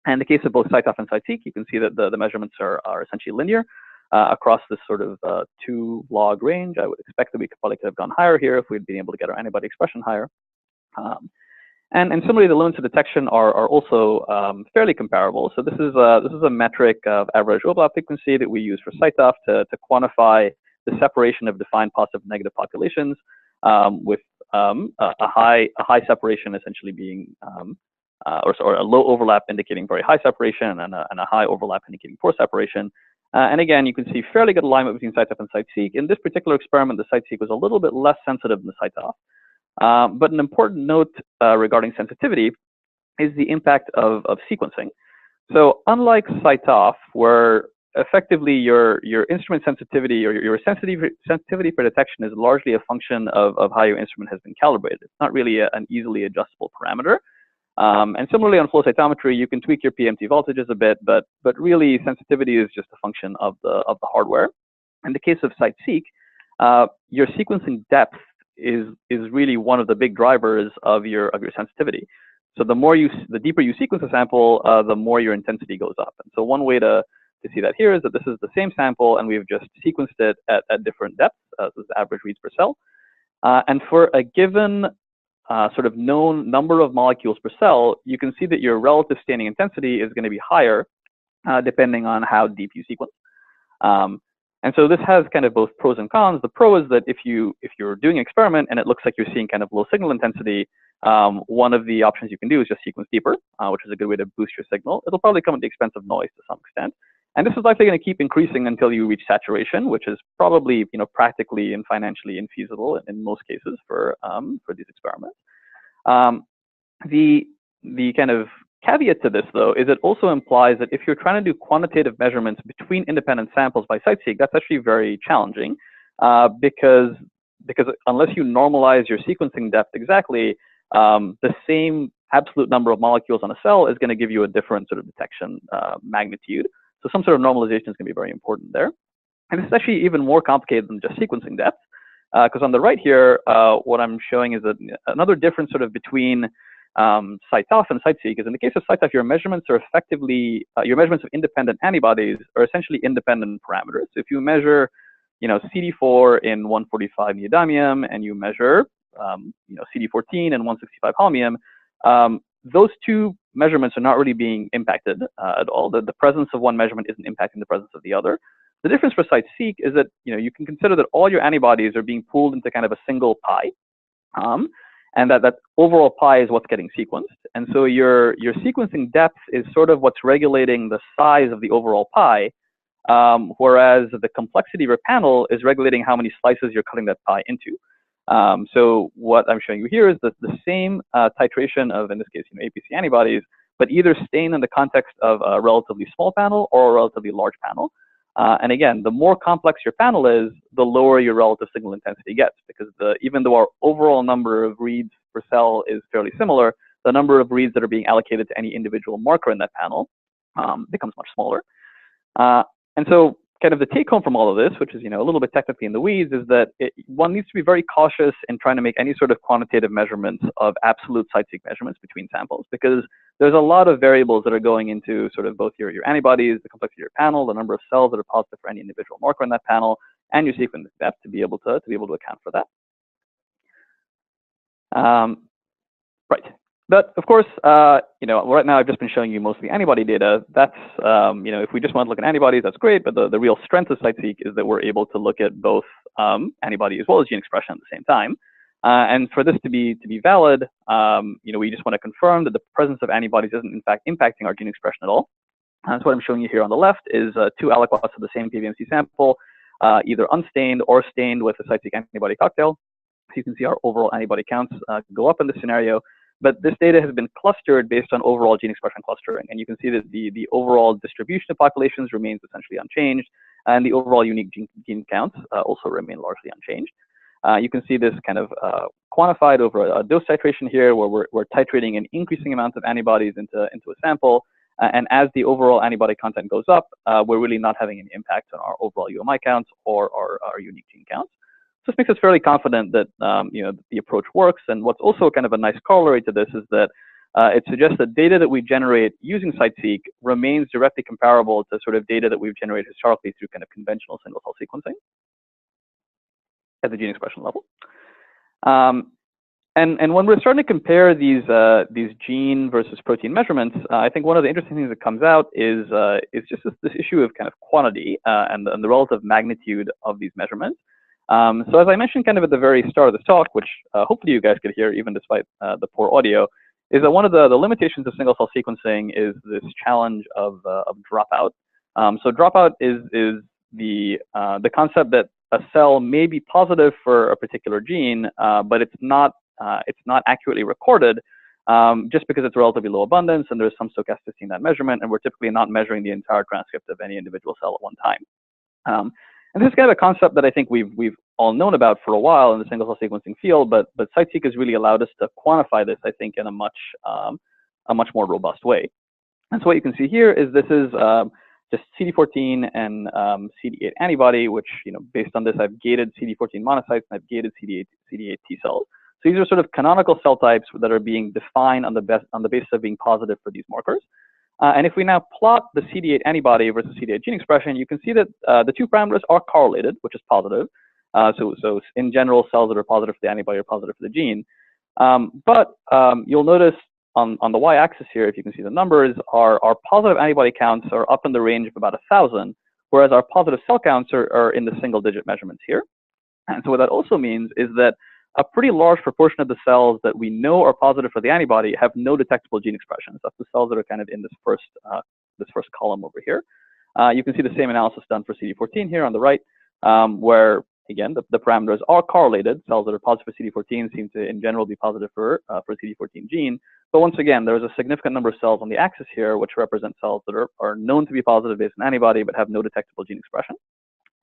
And in the case of both CyTOF and CITEseq, you can see that the measurements are essentially linear across this sort of 2 log range. I would expect that we probably could have gone higher here if we'd been able to get our antibody expression higher. And similarly, the limits of detection are also fairly comparable. So this is a metric of average overlap frequency that we use for CyTOF to quantify the separation of defined positive and negative populations, with a high separation essentially being or a low overlap indicating very high separation and a high overlap indicating poor separation. And again, you can see fairly good alignment between CyTOF and CITEseq. In this particular experiment, the CITEseq was a little bit less sensitive than the CyTOF. But an important note regarding sensitivity is the impact of sequencing. So unlike CyTOF, where effectively your instrument sensitivity or your sensitivity for detection is largely a function of how your instrument has been calibrated. It's not really an easily adjustable parameter. And similarly on flow cytometry, you can tweak your PMT voltages a bit, but really sensitivity is just a function of the hardware. In the case of CITEseq, your sequencing depth is really one of the big drivers of your sensitivity. So the deeper you sequence a sample, the more your intensity goes up. And so one way to see that here is that this is the same sample, and we've just sequenced it at different depths. This is the average reads per cell. And for a given sort of known number of molecules per cell, you can see that your relative staining intensity is going to be higher depending on how deep you sequence. And so this has kind of both pros and cons. The pro is that if you're doing an experiment and it looks like you're seeing kind of low signal intensity, one of the options you can do is just sequence deeper, which is a good way to boost your signal. It'll probably come at the expense of noise to some extent. And this is likely going to keep increasing until you reach saturation, which is probably practically and financially infeasible in most cases for these experiments. The kind of caveat to this, though, is it also implies that if you're trying to do quantitative measurements between independent samples by CITEseq, that's actually very challenging because unless you normalize your sequencing depth exactly, the same absolute number of molecules on a cell is going to give you a different sort of detection magnitude. So some sort of normalization is going to be very important there. And it's actually even more complicated than just sequencing depth, because on the right here, what I'm showing is that another difference sort of between CyTOF and CITEseq is in the case of CyTOF, your measurements are effectively, your measurements of independent antibodies are essentially independent parameters. So if you measure, CD4 in 145 neodymium and you measure, CD14 and 165 holmium, those two measurements are not really being impacted at all. The presence of one measurement isn't impacting the presence of the other. The difference for CITEseq is that you can consider that all your antibodies are being pooled into kind of a single pie, and that overall pie is what's getting sequenced. And so your sequencing depth is sort of what's regulating the size of the overall pie, whereas the complexity of your panel is regulating how many slices you're cutting that pie into. So what I'm showing you here is the same titration of, in this case, APC antibodies, but either stain in the context of a relatively small panel or a relatively large panel. And again, the more complex your panel is, the lower your relative signal intensity gets, because even though our overall number of reads per cell is fairly similar, the number of reads that are being allocated to any individual marker in that panel becomes much smaller. And so kind of the take home from all of this, which is a little bit technically in the weeds, is that one needs to be very cautious in trying to make any sort of quantitative measurements of absolute CITEseq measurements between samples, because there's a lot of variables that are going into sort of both your antibodies, the complexity of your panel, the number of cells that are positive for any individual marker in that panel, and your sequence depth to be able to account for that. Right. But of course, right now I've just been showing you mostly antibody data. That's, if we just want to look at antibodies, that's great. But the real strength of CITEseq is that we're able to look at both antibody as well as gene expression at the same time. And for this to be valid, we just want to confirm that the presence of antibodies isn't in fact impacting our gene expression at all. And so what I'm showing you here on the left is 2 aliquots of the same PBMC sample, either unstained or stained with a CITEseq antibody cocktail. So you can see our overall antibody counts go up in this scenario. But this data has been clustered based on overall gene expression clustering. And you can see that the overall distribution of populations remains essentially unchanged. And the overall unique gene counts also remain largely unchanged. You can see this kind of quantified over a dose titration here, where we're titrating an increasing amount of antibodies into a sample. And as the overall antibody content goes up, we're really not having any impact on our overall UMI counts or our unique gene counts. So this makes us fairly confident that the approach works. And what's also kind of a nice corollary to this is that it suggests that data that we generate using CITEseq remains directly comparable to sort of data that we've generated historically through kind of conventional single-cell sequencing at the gene expression level. And when we're starting to compare these gene versus protein measurements, I think one of the interesting things that comes out is just this issue of kind of quantity and the relative magnitude of these measurements. So as I mentioned kind of at the very start of this talk, which hopefully you guys could hear even despite the poor audio, is that one of the limitations of single-cell sequencing is this challenge of dropout. So dropout is the concept that a cell may be positive for a particular gene, but it's not accurately recorded just because it's relatively low abundance and there's some stochasticity in that measurement, and we're typically not measuring the entire transcript of any individual cell at one time. And this is kind of a concept that I think we've all known about for a while in the single-cell sequencing field, but CITEseq has really allowed us to quantify this, I think, in a much more robust way. And so what you can see here is this is just CD14 and CD8 antibody, which, based on this, I've gated CD14 monocytes and I've gated CD8 T cells. So these are sort of canonical cell types that are being defined on the basis of being positive for these markers. And if we now plot the CD8 antibody versus CD8 gene expression, you can see that the 2 parameters are correlated, which is positive. So in general, cells that are positive for the antibody are positive for the gene. But you'll notice on the y-axis here, if you can see the numbers, our positive antibody counts are up in the range of about 1,000, whereas our positive cell counts are in the single-digit measurements here. And so what that also means is that a pretty large proportion of the cells that we know are positive for the antibody have no detectable gene expressions. That's the cells that are kind of in this first column over here. You can see the same analysis done for CD14 here on the right, where again the parameters are correlated. Cells that are positive for CD14 seem to, in general, be positive for CD14 gene. But once again, there's a significant number of cells on the axis here, which represent cells that are known to be positive based on antibody, but have no detectable gene expression.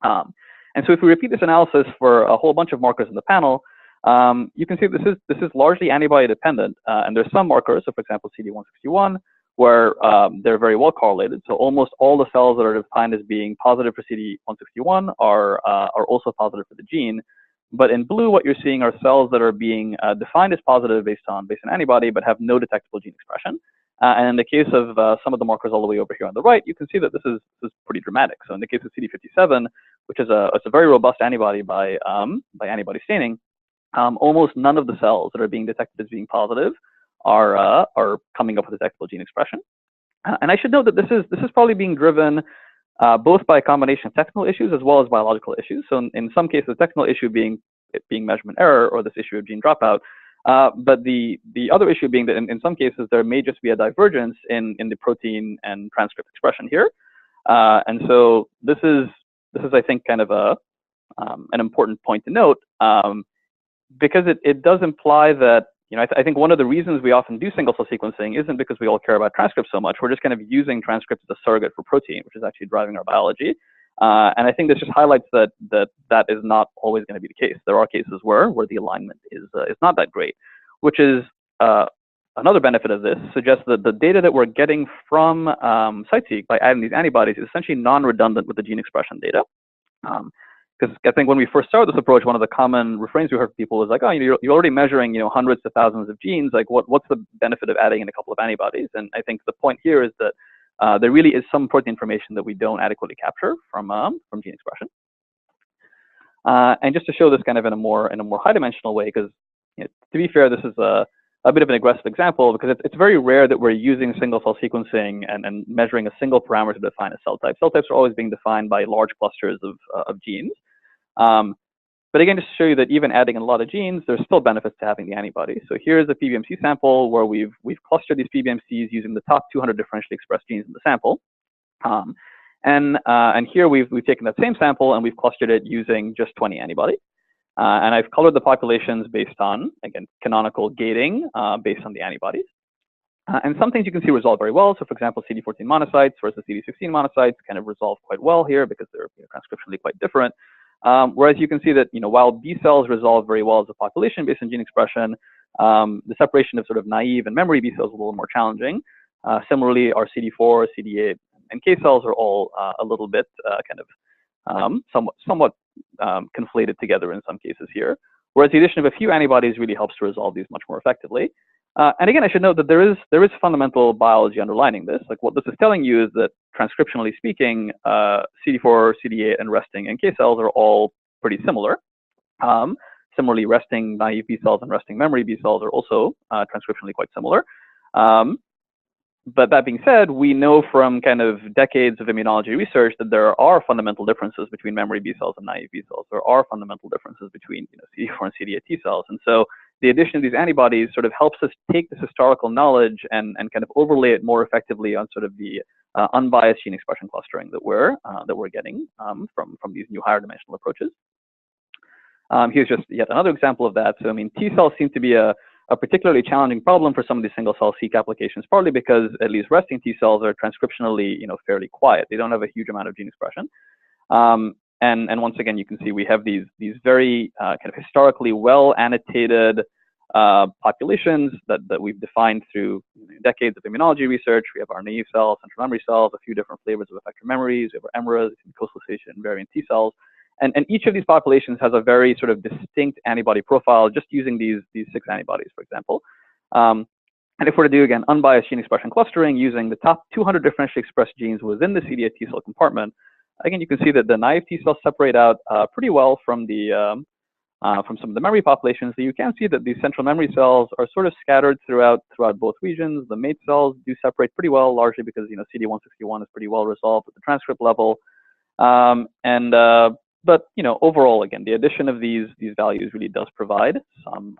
And so if we repeat this analysis for a whole bunch of markers in the panel, you can see this is largely antibody dependent, and there's some markers, so for example CD161, where they're very well correlated. So almost all the cells that are defined as being positive for CD161 are also positive for the gene. But in blue, what you're seeing are cells that are being defined as positive based on antibody, but have no detectable gene expression. And in the case of some of the markers all the way over here on the right, you can see that this is pretty dramatic. So in the case of CD57, which is a very robust antibody by antibody staining, almost none of the cells that are being detected as being positive are coming up with detectable gene expression. And I should note that this is probably being driven both by a combination of technical issues as well as biological issues. So in some cases, the technical issue being measurement error, or this issue of gene dropout. But the other issue being that in some cases there may just be a divergence in the protein and transcript expression here. And so this is I think kind of an important point to note, because it does imply that, I think one of the reasons we often do single-cell sequencing isn't because we all care about transcripts so much. We're just kind of using transcripts as a surrogate for protein, which is actually driving our biology. And I think this just highlights that is not always going to be the case. There are cases where the alignment is not that great, which is another benefit of this suggests that the data that we're getting from CITEseq by adding these antibodies is essentially non-redundant with the gene expression data. because I think when we first started this approach, one of the common refrains we heard from people was like, oh, you're already measuring, hundreds to thousands of genes. Like, what's the benefit of adding in a couple of antibodies? And I think the point here is that there really is some protein information that we don't adequately capture from gene expression. And just to show this kind of in a more high-dimensional way, because to be fair, this is a bit of an aggressive example, because it's very rare that we're using single-cell sequencing and measuring a single parameter to define a cell type. Cell types are always being defined by large clusters of genes. But again, just to show you that even adding in a lot of genes, there's still benefits to having the antibody. So here's a PBMC sample where we've clustered these PBMCs using the top 200 differentially expressed genes in the sample. And here we've taken that same sample and we've clustered it using just 20 antibodies. And I've colored the populations based on, again, canonical gating based on the antibodies. And some things you can see resolve very well. So for example, CD14 monocytes versus CD16 monocytes kind of resolve quite well here because they're transcriptionally quite different. Whereas you can see that, while B cells resolve very well as a population based on gene expression, the separation of sort of naive and memory B cells is a little more challenging. Similarly, our CD4, CD8, and K cells are all a little bit somewhat conflated together in some cases here. Whereas the addition of a few antibodies really helps to resolve these much more effectively. And again, I should note that there is fundamental biology underlining this. Like, what this is telling you is that transcriptionally speaking, CD4, CD8, and resting NK cells are all pretty similar. Similarly, resting naive B cells and resting memory B cells are also transcriptionally quite similar. But that being said, we know from kind of decades of immunology research that there are fundamental differences between memory B cells and naive B cells. There are fundamental differences between CD4 and CD8 T cells. And so the addition of these antibodies sort of helps us take this historical knowledge and kind of overlay it more effectively on sort of the unbiased gene expression clustering that we're getting from these new higher dimensional approaches. Here's just yet another example of that. So I mean, T cells seem to be a particularly challenging problem for some of these single-cell seq applications, partly because at least resting T cells are transcriptionally, fairly quiet. They don't have a huge amount of gene expression. And once again, you can see we have these very kind of historically well annotated populations that we've defined through decades of immunology research. We have our naive cells, central memory cells, a few different flavors of effector memories. We have our emeras, co-association, variant T cells. And each of these populations has a very sort of distinct antibody profile, just using these 6 antibodies, for example. And if we're to do, again, unbiased gene expression clustering using the top 200 differentially expressed genes within the CD8 T cell compartment, again, you can see that the naive T cells separate out pretty well from from some of the memory populations. So you can see that these central memory cells are sort of scattered throughout both regions. The mate cells do separate pretty well, largely because CD161 is pretty well resolved at the transcript level. But overall, again, the addition of these values really does provide some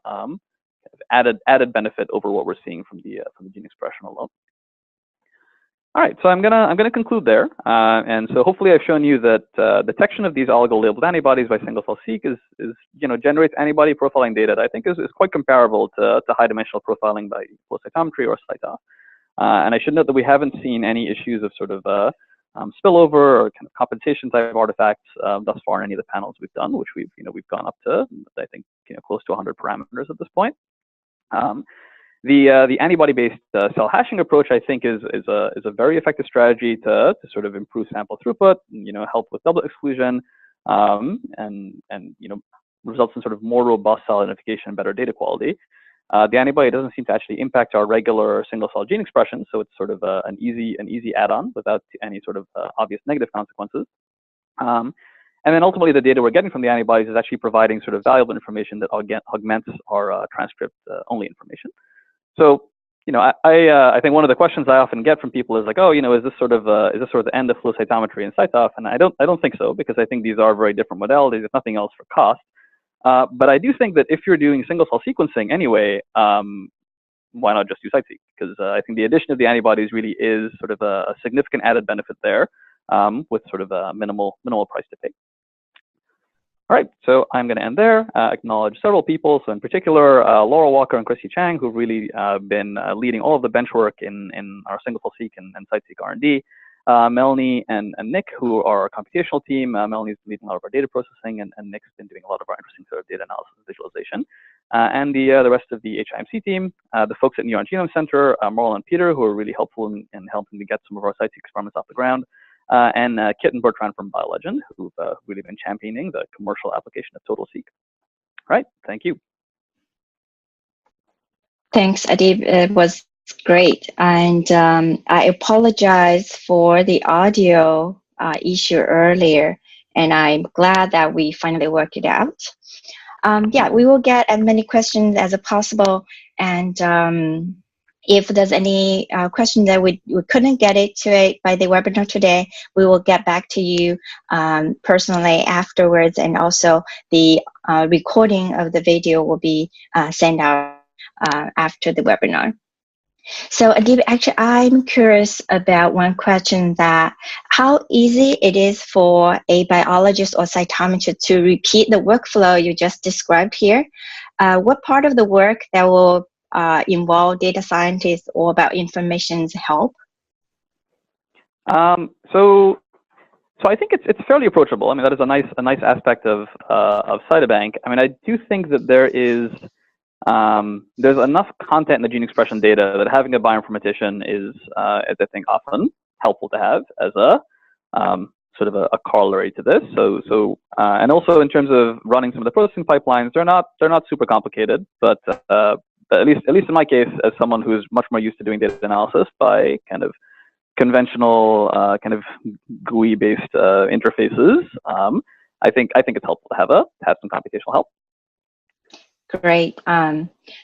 added benefit over what we're seeing from the gene expression alone. All right, so I'm gonna conclude there, and so hopefully I've shown you that detection of these oligo-labeled antibodies by single-cell seq generates antibody profiling data that I think is quite comparable to high-dimensional profiling by flow cytometry or CyTOF. And I should note that we haven't seen any issues of sort of spillover or kind of compensation type of artifacts thus far in any of the panels we've done, which we've gone up to, I think, close to 100 parameters at this point. The antibody-based cell hashing approach, I think, is a very effective strategy to sort of improve sample throughput, help with doublet exclusion, and results in sort of more robust cell identification and better data quality. The antibody doesn't seem to actually impact our regular single-cell gene expression, so it's sort of an easy add-on without any sort of obvious negative consequences. And then ultimately, the data we're getting from the antibodies is actually providing sort of valuable information that augments our transcript-only information. So, I think one of the questions I often get from people is like, oh, is this sort of the end of flow cytometry and CyTOF? And I don't think so, because I think these are very different modalities, if nothing else, for cost. But I do think that if you're doing single-cell sequencing anyway, why not just do CITEseq? Because I think the addition of the antibodies really is sort of a significant added benefit there, with sort of a minimal price to pay. All right, so I'm going to end there. Acknowledge several people. So in particular, Laura Walker and Chrissy Chang, who've really been leading all of the bench work in our single-cell seq and CITEseq R&D. Melanie and Nick, who are our computational team. Melanie's leading a lot of our data processing, and Nick's been doing a lot of our interesting sort of data analysis and visualization. And the rest of the HIMC team, the folks at Neuron Genome Center, Marl and Peter, who are really helpful in helping to get some of our CITEseq experiments off the ground. and Kit and Bertrand from BioLegend, who've really been championing the commercial application of TotalSeq. Right, thank you. Thanks, Adeeb. It was great. And I apologize for the audio issue earlier, and I'm glad that we finally worked it out. Yeah, we will get as many questions as possible. And if there's any questions that we couldn't get it to it by the webinar today, we will get back to you personally afterwards. And also the recording of the video will be sent out after the webinar. So Adeeb, actually, I'm curious about one question, that how easy it is for a biologist or cytometrist to repeat the workflow you just described here. What part of the work that will involve data scientists or about information's help? So I think it's fairly approachable. I mean, that is a nice aspect of Cytobank. I mean, I do think that there's enough content in the gene expression data that having a bioinformatician is I think often helpful to have as a sort of a corollary to this. And also in terms of running some of the processing pipelines, they're not super complicated, but at least in my case, as someone who's much more used to doing data analysis by kind of conventional kind of GUI based interfaces, I think it's helpful to have some computational help. Great,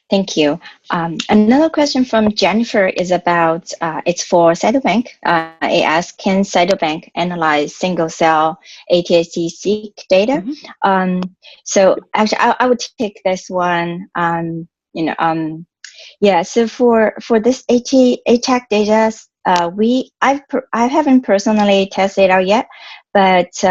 thank you. Another question from Jennifer is about, it's for Cytobank. It asks, can Cytobank analyze single cell ATAC-seq data? So actually, I would take this one. Yeah. So for this ATAC data, I haven't personally tested it out yet, but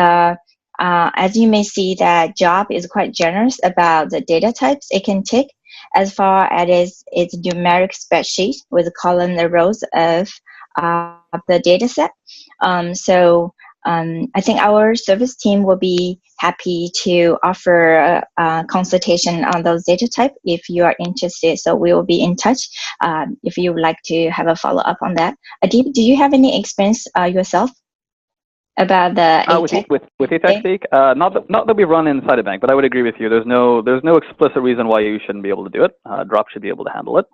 as you may see, that job is quite generous about the data types it can take, as far as its numeric spreadsheet with column and rows of the data set. I think our service team will be happy to offer a consultation on those data type if you are interested. So we will be in touch if you would like to have a follow-up on that. Adeeb, do you have any experience yourself about the ATAC? with ATAC-seq? Not that we run in Cytobank, but I would agree with you. There's no explicit reason why you shouldn't be able to do it. Drop should be able to handle it.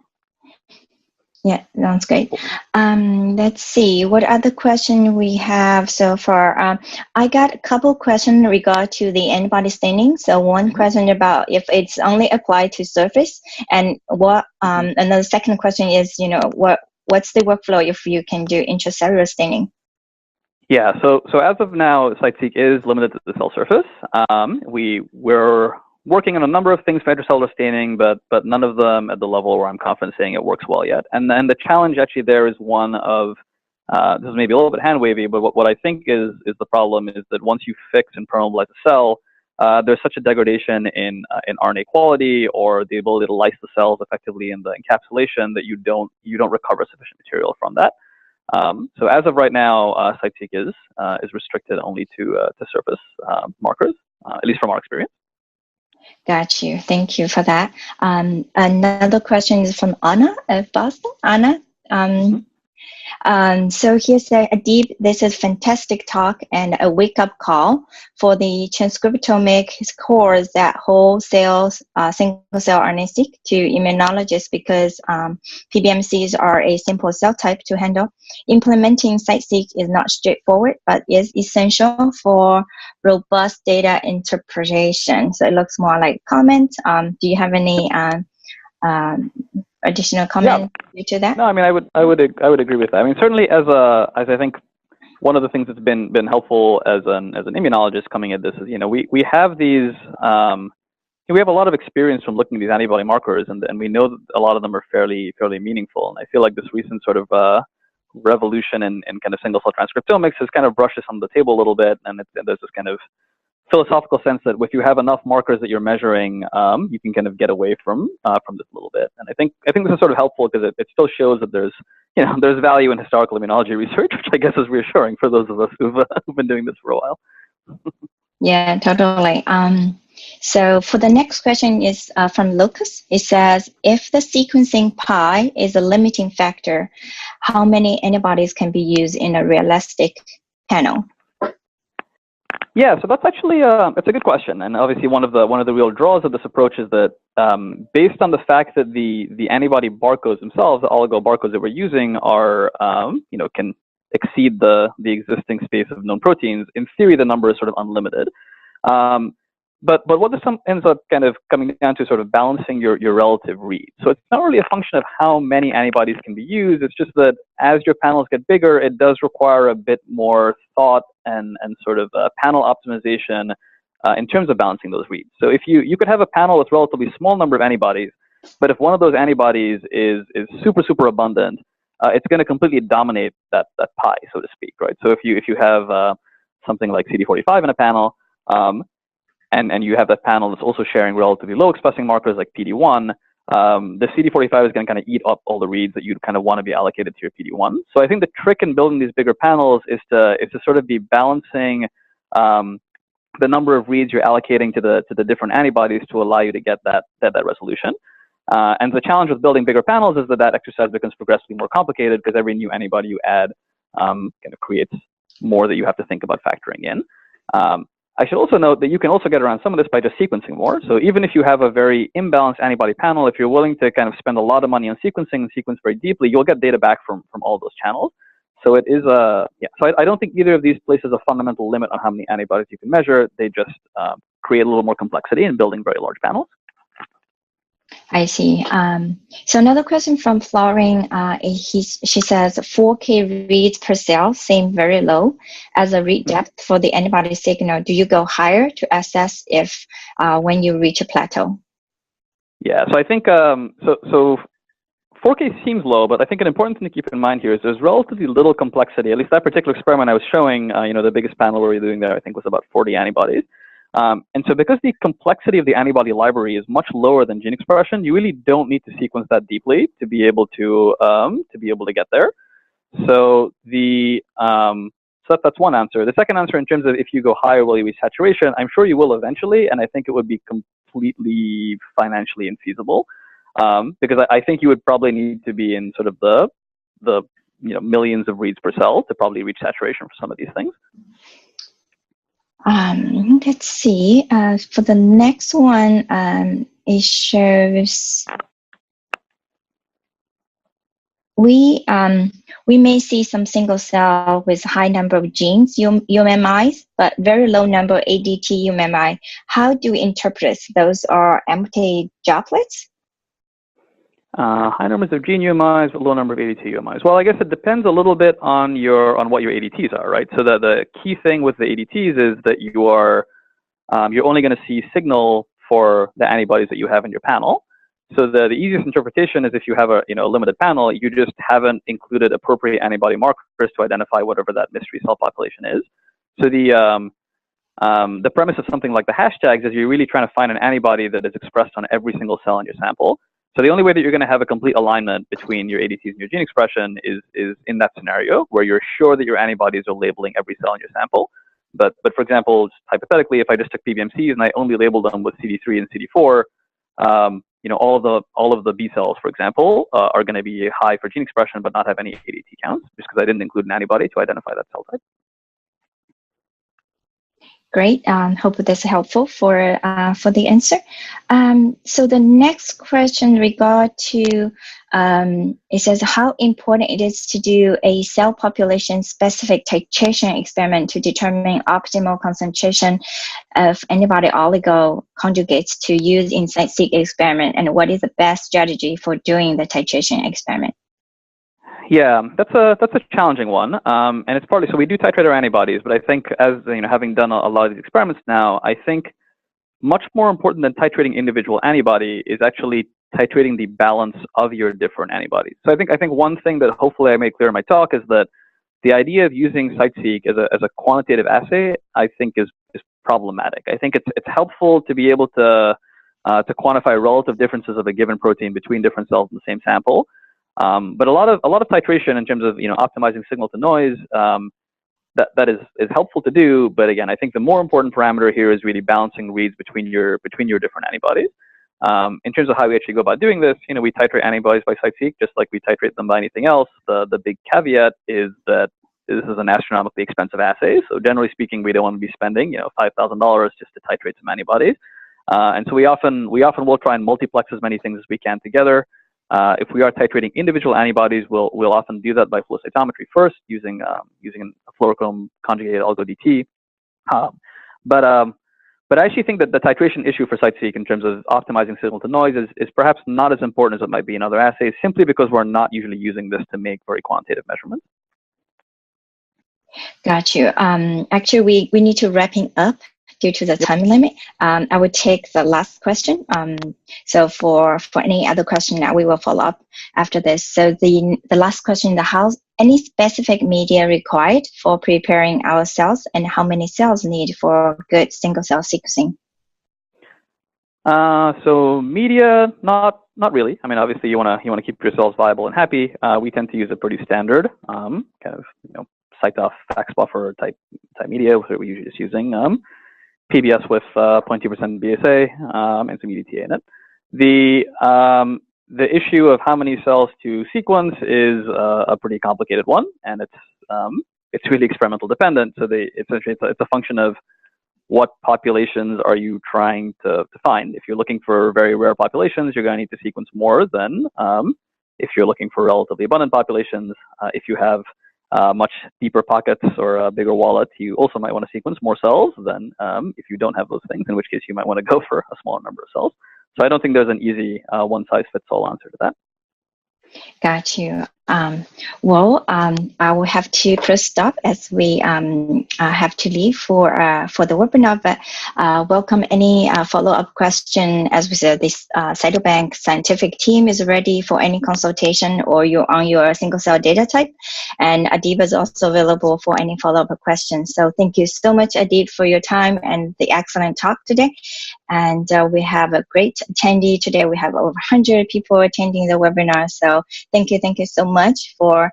Yeah, sounds great. Let's see, what other question we have so far? I got a couple questions regard to the antibody staining. So one question about if it's only applied to surface, and what another second question is, what's the workflow if you can do intracellular staining? Yeah, so as of now, CITESeq is limited to the cell surface. We're working on a number of things for intracellular staining, but none of them at the level where I'm confident saying it works well yet. And then the challenge actually there is one of, this is maybe a little bit hand wavy, but what I think is the problem is that once you fix and permeabilize a cell, there's such a degradation in RNA quality or the ability to lyse the cells effectively in the encapsulation that you don't recover sufficient material from that. So as of right now, CITESeq is restricted only to surface markers, at least from our experience. Got you. Thank you for that. Another question is from Anna of Boston. Anna, so here's Adeeb, this is fantastic talk and a wake-up call for the transcriptomic course that hold cells, single-cell RNA-seq to immunologists, because PBMCs are a simple cell type to handle. Implementing CITESeq is not straightforward, but is essential for robust data interpretation. So it looks more like comment. Do you have any additional comment to that? No, I mean, I would agree with that. I mean, certainly as I think one of the things that's been helpful as an immunologist coming at this is, we have these we have a lot of experience from looking at these antibody markers, and we know that a lot of them are fairly meaningful. And I feel like this recent sort of revolution in kind of single cell transcriptomics has kind of brushed this on the table a little bit, and there's this kind of philosophical sense that if you have enough markers that you're measuring, you can kind of get away from this a little bit. And I think this is sort of helpful because it still shows that there's value in historical immunology research, which I guess is reassuring for those of us who've been doing this for a while. Yeah, totally. So for the next question is from Lucas. It says, if the sequencing pi is a limiting factor, how many antibodies can be used in a realistic panel? Yeah, so that's actually it's a good question, and obviously one of the real draws of this approach is that based on the fact that the antibody barcodes themselves, the oligo barcodes that we're using are can exceed the existing space of known proteins. In theory, the number is sort of unlimited. But what this ends up kind of coming down to sort of balancing your relative reads. So it's not really a function of how many antibodies can be used. It's just that as your panels get bigger, it does require a bit more thought and sort of panel optimization in terms of balancing those reads. So if you could have a panel with relatively small number of antibodies, but if one of those antibodies is super abundant, it's going to completely dominate that pie, so to speak, right? So if you have something like CD45 in a panel, and you have that panel that's also sharing relatively low expressing markers like PD1, the CD45 is going to kind of eat up all the reads that you'd kind of want to be allocated to your PD1. So I think the trick in building these bigger panels is to sort of be balancing the number of reads you're allocating to the different antibodies to allow you to get that resolution. And the challenge with building bigger panels is that exercise becomes progressively more complicated because every new antibody you add kind of creates more that you have to think about factoring in. I should also note that you can also get around some of this by just sequencing more. So even if you have a very imbalanced antibody panel, if you're willing to kind of spend a lot of money on sequencing and sequence very deeply, you'll get data back from all those channels. So it is So I don't think either of these places a fundamental limit on how many antibodies you can measure. They just create a little more complexity in building very large panels. I see. So another question from Florine, she says 4K reads per cell seem very low as a read depth for the antibody signal. Do you go higher to assess if when you reach a plateau? Yeah, so I think so 4K seems low, but I think an important thing to keep in mind here is there's relatively little complexity. At least that particular experiment I was showing, the biggest panel we were doing there, I think was about 40 antibodies. And so because the complexity of the antibody library is much lower than gene expression, you really don't need to sequence that deeply to be able to get there. So so that's one answer. The second answer in terms of if you go higher, will you reach saturation? I'm sure you will eventually, and I think it would be completely financially infeasible because I think you would probably need to be in sort of the millions of reads per cell to probably reach saturation for some of these things. Let's see. For the next one, it shows we may see some single cell with high number of genes UMMIs, but very low number of ADT UMMI. How do we interpret those? Are empty doublets? High numbers of gene UMIs, but low number of ADT UMIs. Well, I guess it depends a little bit on what your ADTs are, right? So the key thing with the ADTs is that you're only going to see signal for the antibodies that you have in your panel. So the easiest interpretation is if you have a limited panel, you just haven't included appropriate antibody markers to identify whatever that mystery cell population is. So the premise of something like the hashtags is you're really trying to find an antibody that is expressed on every single cell in your sample. So the only way that you're going to have a complete alignment between your ADTs and your gene expression is in that scenario where you're sure that your antibodies are labeling every cell in your sample. But for example, hypothetically, if I just took PBMCs and I only labeled them with CD3 and CD4, all of the B cells, for example, are going to be high for gene expression but not have any ADT counts just because I didn't include an antibody to identify that cell type. Great. Hope that's helpful for the answer. So the next question regard to it says how important it is to do a cell population specific titration experiment to determine optimal concentration of antibody oligo conjugates to use in CITE-seq experiment, and what is the best strategy for doing the titration experiment? Yeah, that's a challenging one, and it's partly so we do titrate our antibodies, but I think as having done a lot of these experiments now, I think much more important than titrating individual antibody is actually titrating the balance of your different antibodies. So I think one thing that hopefully I made clear in my talk is that the idea of using CITE-seq as a quantitative assay, I think is problematic. I think it's helpful to be able to quantify relative differences of a given protein between different cells in the same sample. But a lot of titration in terms of optimizing signal to noise that is helpful to do. But again, I think the more important parameter here is really balancing reads between your different antibodies. In terms of how we actually go about doing this, we titrate antibodies by CITE-seq just like we titrate them by anything else. The big caveat is that this is an astronomically expensive assay. So generally speaking, we don't want to be spending, $5,000 just to titrate some antibodies. And so we often will try and multiplex as many things as we can together. If we are titrating individual antibodies, we'll often do that by flow cytometry first, using a fluorochrome conjugated oligo-DT. But I actually think that the titration issue for CITEseq in terms of optimizing signal to noise is perhaps not as important as it might be in other assays, simply because we're not usually using this to make very quantitative measurements. Got you. Actually, we need to wrapping up due to the time limit. I will take the last question. So for any other question, we will follow up after this. So the last question, any specific media required for preparing our cells, and how many cells need for good single cell sequencing? So media, not really. I mean, obviously you want to keep your cells viable and happy. We tend to use a pretty standard kind of CyTOF fax buffer type media, which we're usually just using PBS with 0.2% BSA and some UDTA in it. The issue of how many cells to sequence is a pretty complicated one, and it's really experimental dependent. So essentially it's a function of what populations are you trying to find. If you're looking for very rare populations, you're going to need to sequence more than if you're looking for relatively abundant populations. If you have much deeper pockets or a bigger wallet, you also might want to sequence more cells than if you don't have those things, in which case you might want to go for a smaller number of cells. So I don't think there's an easy one-size-fits-all answer to that. Got you. I will have to press stop as we have to leave for the webinar. But welcome any follow-up question. As we said, this Cytobank scientific team is ready for any consultation, or you're on your single cell data type. And Adeeb is also available for any follow-up questions. So thank you so much, Adeeb, for your time and the excellent talk today. And we have a great attendee today. We have over 100 people attending the webinar. So thank you so much for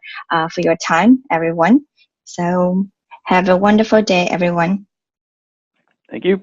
your time, everyone. So have a wonderful day, everyone. Thank you.